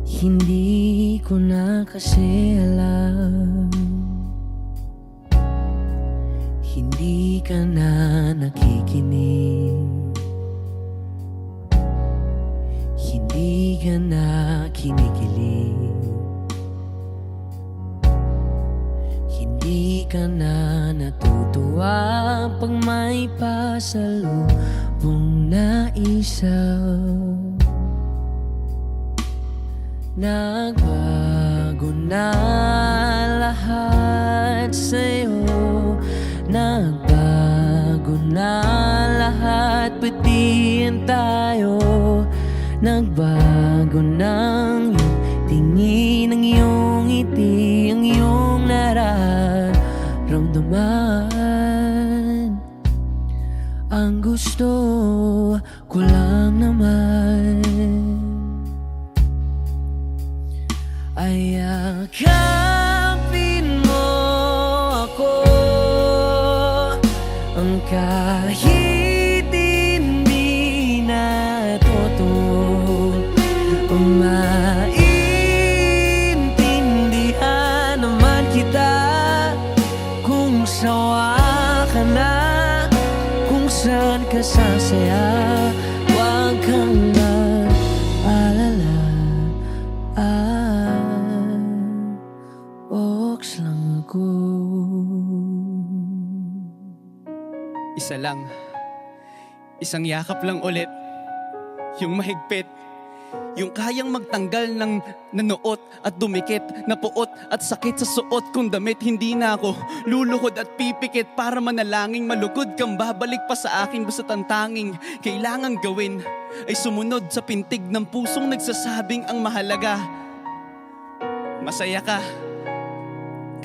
Hindi ko na kasi alam. Hindi ka na nakikinig. Hindi ka na kinikilig. Hindi ka na natutuwa pag may pasalubong na isaw. Nagbago na lahat sa'yo. Nagbago na lahat, pati yan tayo. Nagbago ng iyong tingin, ang iyong ngiti, ang iyong nararamdaman. Ang gusto ko lang naman ay yakapin mo ako, ang kahit hindi na totoo. Maintindihan naman kita kung sawa ka na, kung saan ka sasaya. Huwag kang mag-alala, oks lang ako. Isa lang, isang yakap lang ulit, yung mahigpit, yung kayang magtanggal ng nanuot at dumikit, na puot at sakit sa suot kong damit. Hindi na ako luluhod at pipikit para manalangin malugod kang babalik pa sa akin. Basta ang tanging kailangan gawin ay sumunod sa pintig ng pusong nagsasabing ang mahalaga masaya ka.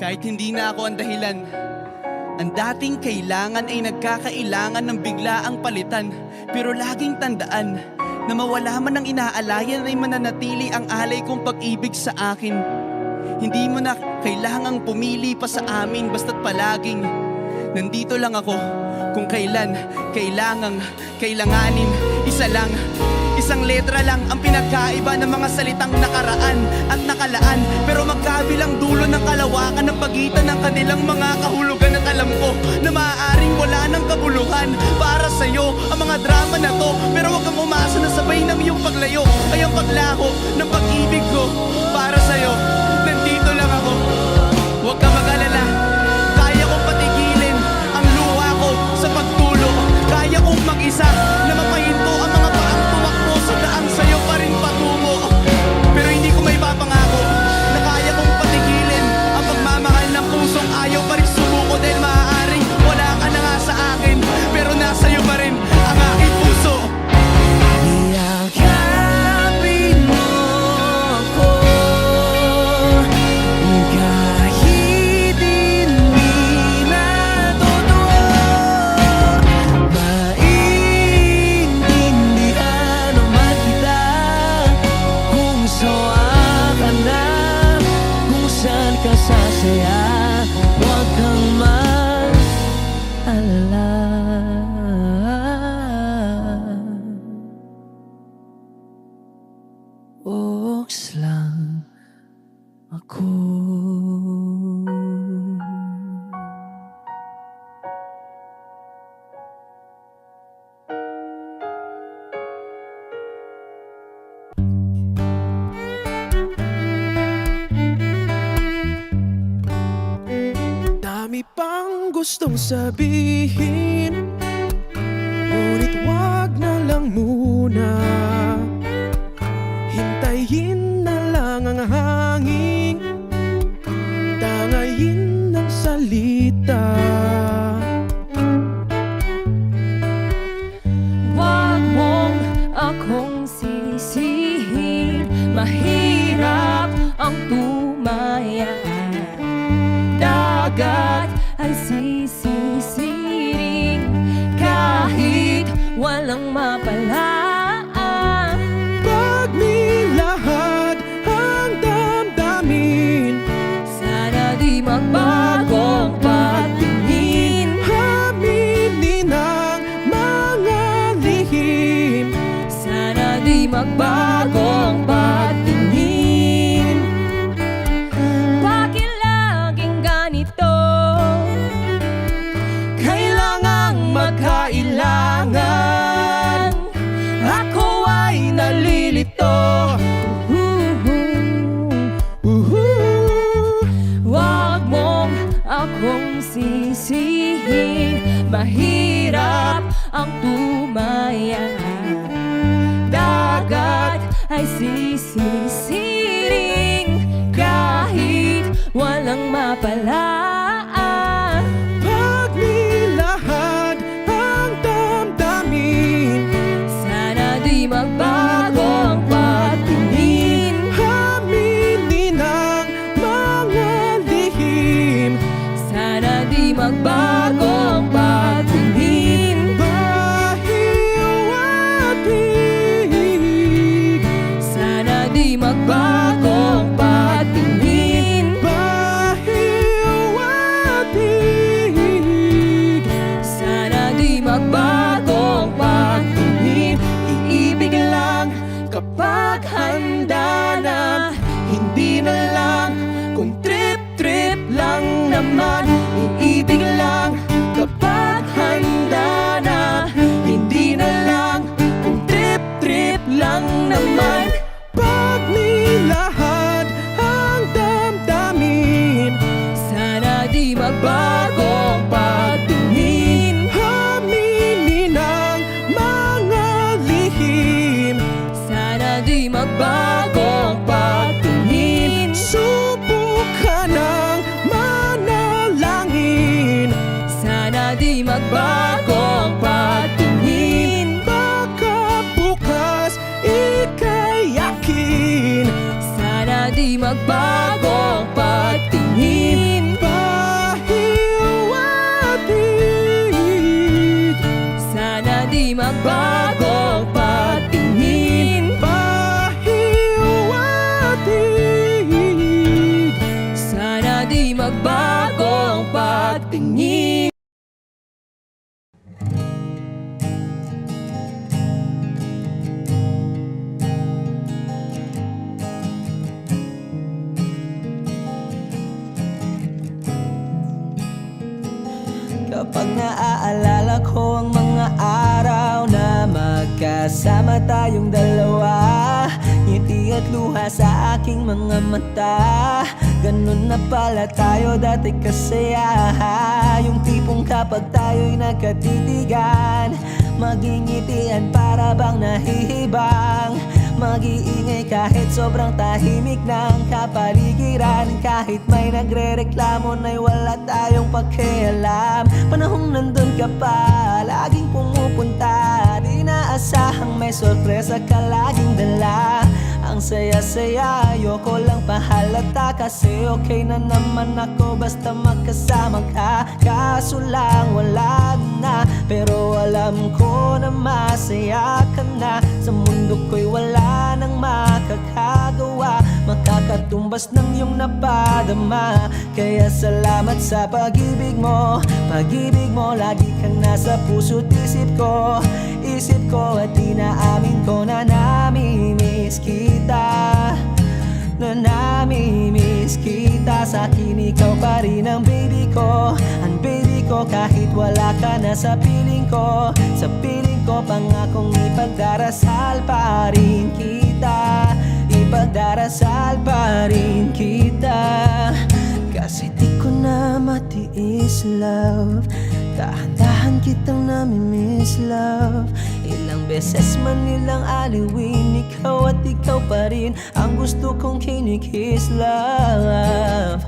Kahit hindi na ako ang dahilan, ang dating kailangan ay nagkakailangan ng biglaang palitan. Pero laging tandaan na mawala man ang inaalayan ay mananatili ang alay kong pag-ibig sa akin. Hindi mo na kailangang pumili pa sa amin, basta't palaging nandito lang ako kung kailan kailanganin. Isa lang, isang letra lang ang pinagkaiba ng mga salitang nakaraan at nakalaan. Pero magkabilang dulo ng kalawakan ng pagitan ng kanilang mga kahulugan. At alam ko na maaaring wala ng kabuluhan para sa'yo ang mga drama na to. Pero huwag kang umasa na sabay ng iyong paglayo ay ang paglaho ng pag-ibig ko para sa'yo. Nandito lang ako, huwag kang mag-alala. Kaya kong patigilin ang luha ko sa pagtulo. Kaya kong mag-isa na mapahinto ang mga paang tumakbo sa daan sa'yo pa rin patungo. Pero hindi ko may papangako na kaya kong patigilin ang pagmamahal ng pusong ayaw pa rin sumuko. Dahil maaaring wala ka na nga sa akin, pero nasa'yo pa rin ang aking puso. Yakapin mo ako kahit Marami pang gustong sabihin, ngunit wag na lang muna. Hintayin na lang ang hangin, tangayin ng salita. Wag mong akong sisihin, mahirap ang tumaya. Dagat ay sisisiring kahit walang mapalaan. Pag nilahad ang damdamin, Sana di magbagong patingin. aminin ang mga lihim. Sana di magbagong patingin. Bakit laging ganito? Kailangang magkailangan. Ako ay nalilito. Wag mong akong sisihin, mahirap ang tumaya. Dagat ay sisisiring kahit walang mapalaan. Pag nilahad ang damdamin, Sana di magbagong patingin. aminin ang mga lihim. Sana di magbagong patingin. Bahiwatig, Sana di magbagong patingin. bahiwatig. Sana di magbagong patingin. Iibig lang kapag handa na, hindi na lang kung trip-trip lang naman. Iibig lang kapag handa na, hindi na lang kung trip-trip lang naman. Pag nilahad ang damdamin, Sana di magbagong patingin. aminin ang mga lihim. Sana di magbagong patingin. Subukan ng manalangin, Sana di magbagong patingin. baka bukas ika'y yakin. Sana di magbagong patingin. Bahiwatig, Sana di magbagong patingin. bahiwatig. Sana di magbagong patingin. Kapag naaalala ko ang mga araw na magkasama tayong dalawa, ngiti at luha sa aking mga mata. Ganun na pala tayo dati kasaya. Yung tipong kapag tayo'y nagkatitigan, magingitian para bang nahihibang. Mag-iingay kahit sobrang tahimik ng kapaligiran. Kahit may nagre-reklamo na'y wala tayong pakialam. Panahong nandun ka pa, laging pumupunta. Di naasahang may sorpresa ka laging dala. Ang saya-saya, ayoko lang pahalata. Kasi okay na naman ako basta magkasama ka. Kaso lang wala na, pero alam ko na masaya ka na. Sa mundo ko'y wala nang makakagawa, makakatumbas ng iyong napadama. Kaya salamat sa pag-ibig mo. Pag-ibig mo, lagi kang nasa puso't isip ko. Isip ko at inaamin ko na namimiss kita. Na namimiss kita. Sa'kin ikaw pa rin ang baby ko. Ang baby ko kahit wala ka na sa piling ko. Sa piling ko pangakong ipagdarasal pa rin kita. Ipagdarasal pa rin kita. Kasi di ko na matiis, love. Dahan-dahan kitang namimiss, love. Ilang beses man nilang aliwin, ikaw at ikaw pa rin ang gusto kong kinikiss, love.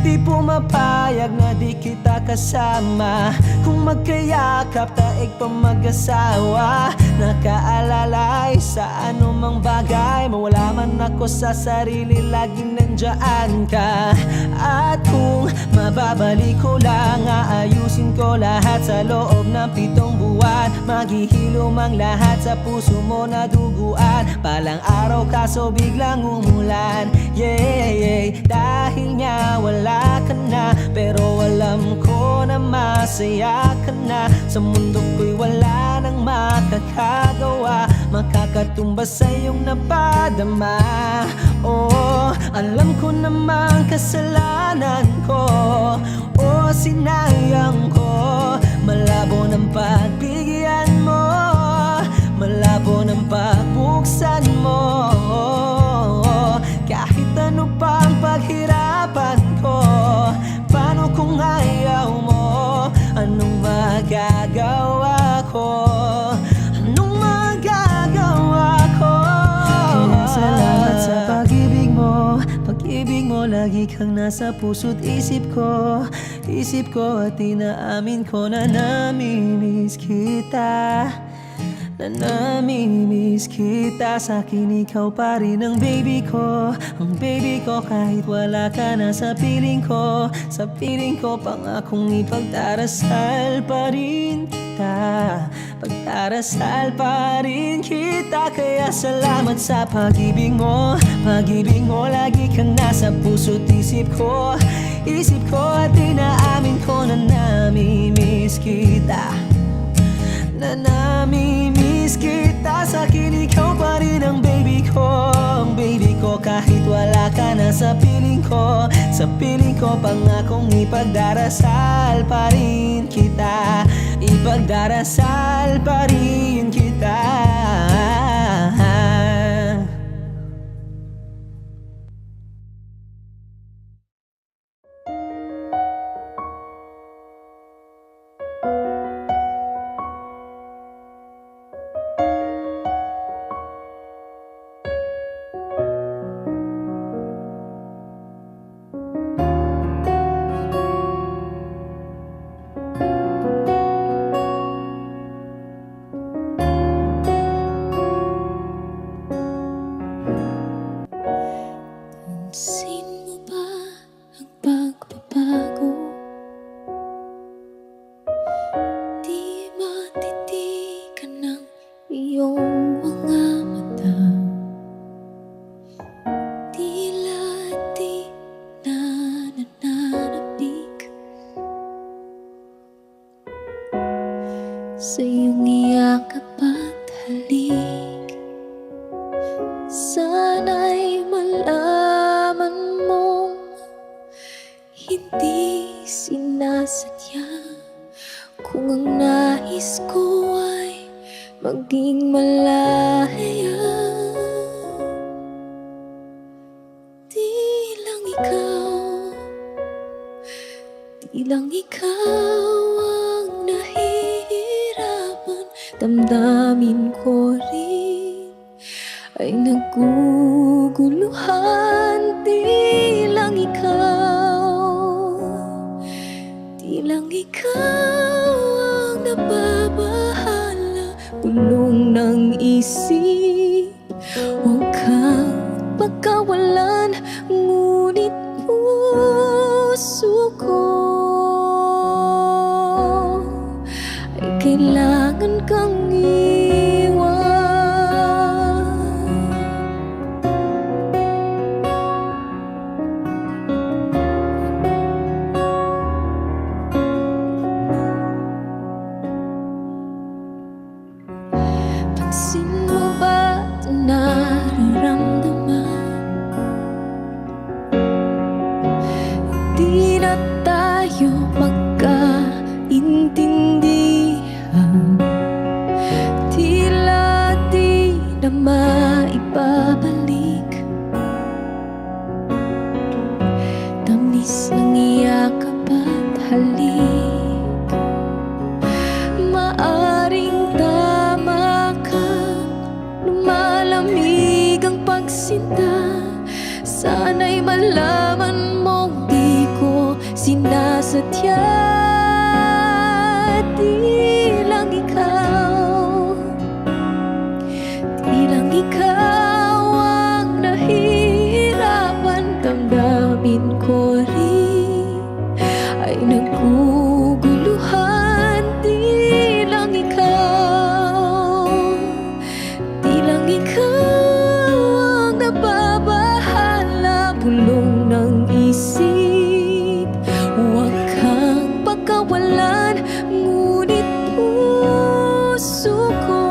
Di pumapayag na di kita kasama, kung magkayakap taig pa mag-asawa. Nakaalalay sa anumang bagay, mawala man ako sa sarili, laging nandyan ka. At kung mababalik ko lang, aayusin ko lahat sa loob ng 7 buwan. Maghihilom ang lahat sa puso mo na duguan. Palang araw kaso biglang umulan, yeah, yeah. Dahil nga wala ka na, pero alam ko na masaya ka na. Sa mundo ko'y wala nang makakagawa, makakatumbas sa iyong napadama. Oh, alam ko namang kasalanan ko, oh, sinayang ko. Malabo ng pagbigyan mo, malabo ng pagbuksan mo. Kahit ano pang paghirapan ko, paano kung ayaw mo? Anong magagawa ko? Anong magagawa ko? Kaya salamat sa pag-ibig mo. Pag-ibig mo, lagi kang nasa puso't isip ko. Isip ko at inaamin ko na namimiss kita, na namimiss kita. Sa'kin ikaw pa rin ang baby ko, ang baby ko. Kahit wala ka na sa piling ko, sa piling ko, pangakong ipagdarasal pa rin kita, pagdarasal pa rin kita. Kaya salamat sa pag-ibig mo. Pag-ibig mo, lagi kang nasa puso't isip ko. Isip ko at inaamin ko na namimiss kita, na namimiss kita. Sa'kin ikaw pa rin ang baby ko, ang baby ko. Kahit wala ka na sa piling ko, sa piling ko, pangakong ipagdarasal pa rin kita, ipagdarasal pa rin kita. Pansin mo ba ang pagbabago? Di matitigan ng iyong mga mata. Tila di na nananabik sa iyong iyakap at halik. Sana'y malaman mong hindi sinasadya, kung ang nais ko ay maging malaya. Di lang ikaw ang nahihirapan, damdamin ko rin ay naguguluhan. Di lang ikaw ang nababahala, bulong ng isip. Huwag kang pagkawalan, ngunit puso ko ay kailangan kang iwan. Pansin mo ba ito nararamdaman? Di na tayo magkaintindihan. malaman mong di ko sinasadya. Di lang ikaw, di lang ikaw ang nahihirapan. Damdamin ko rin ay naguguluhan. Di lang ikaw, di lang ikaw ang nababahala. Bulong ng isip, huwag kang pagkawalan. Ngunit puso ko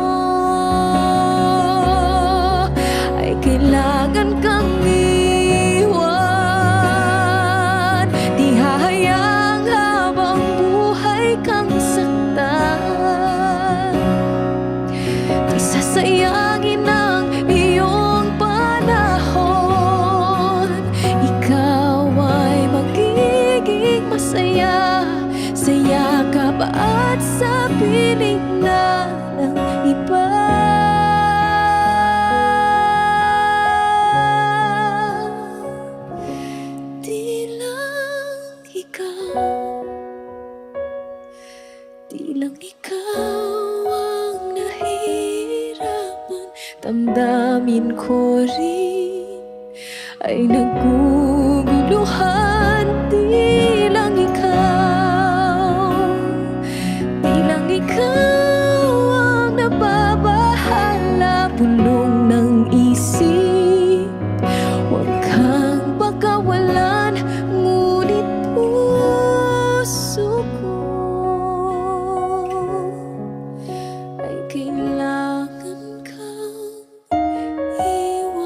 ay kailangan kang iwan. Di hahayang habang buhay kang saktan. Di sasayangin ang iyong panahon. Ikaw ay magiging masaya sa yakap at sa piling na ng iba. Di lang ikaw, di lang ikaw ang nahihirapan. Damdamin ko rin ay naguguluhan. Di lang ikaw, di lang ikaw ang nababahala. Bulong ng isip, huwag kang pagkawalan. Ngunit puso ko ay kailangan kang iwan.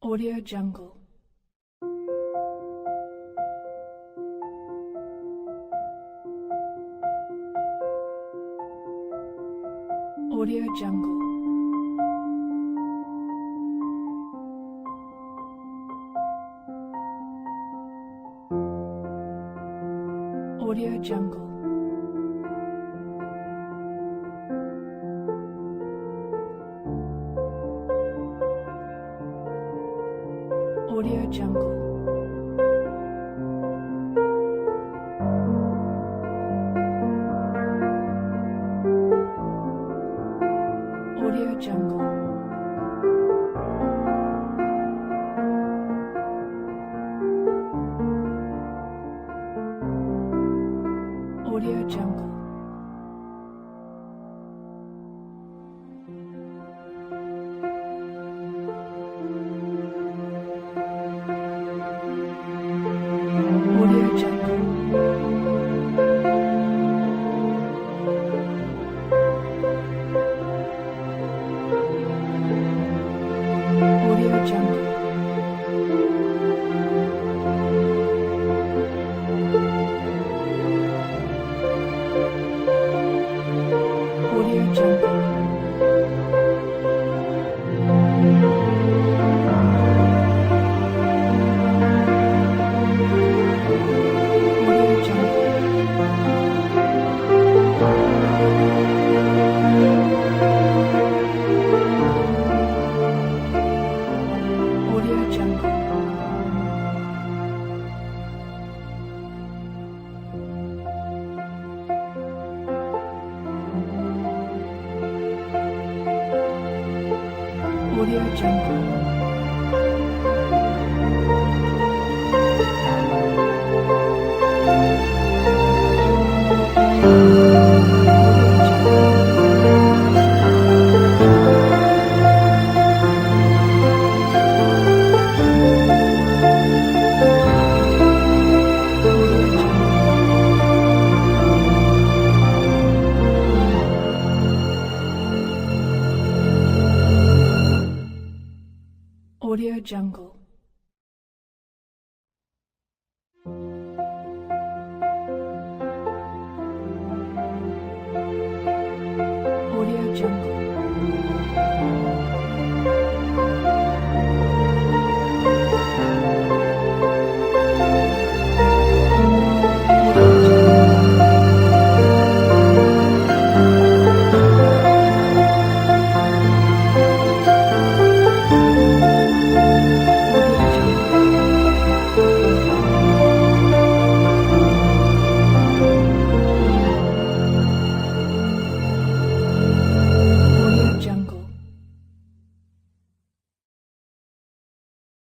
Audio Jungle. Audio Jungle. Audio Jungle. Audio Jungle. Audio Jungle. Audio Jungle. Audio Jungle. Audio Jungle. Audio Jungle. Audio Jungle. Audio Jungle. Audio Jungle. Audio Jungle. Audio Jungle.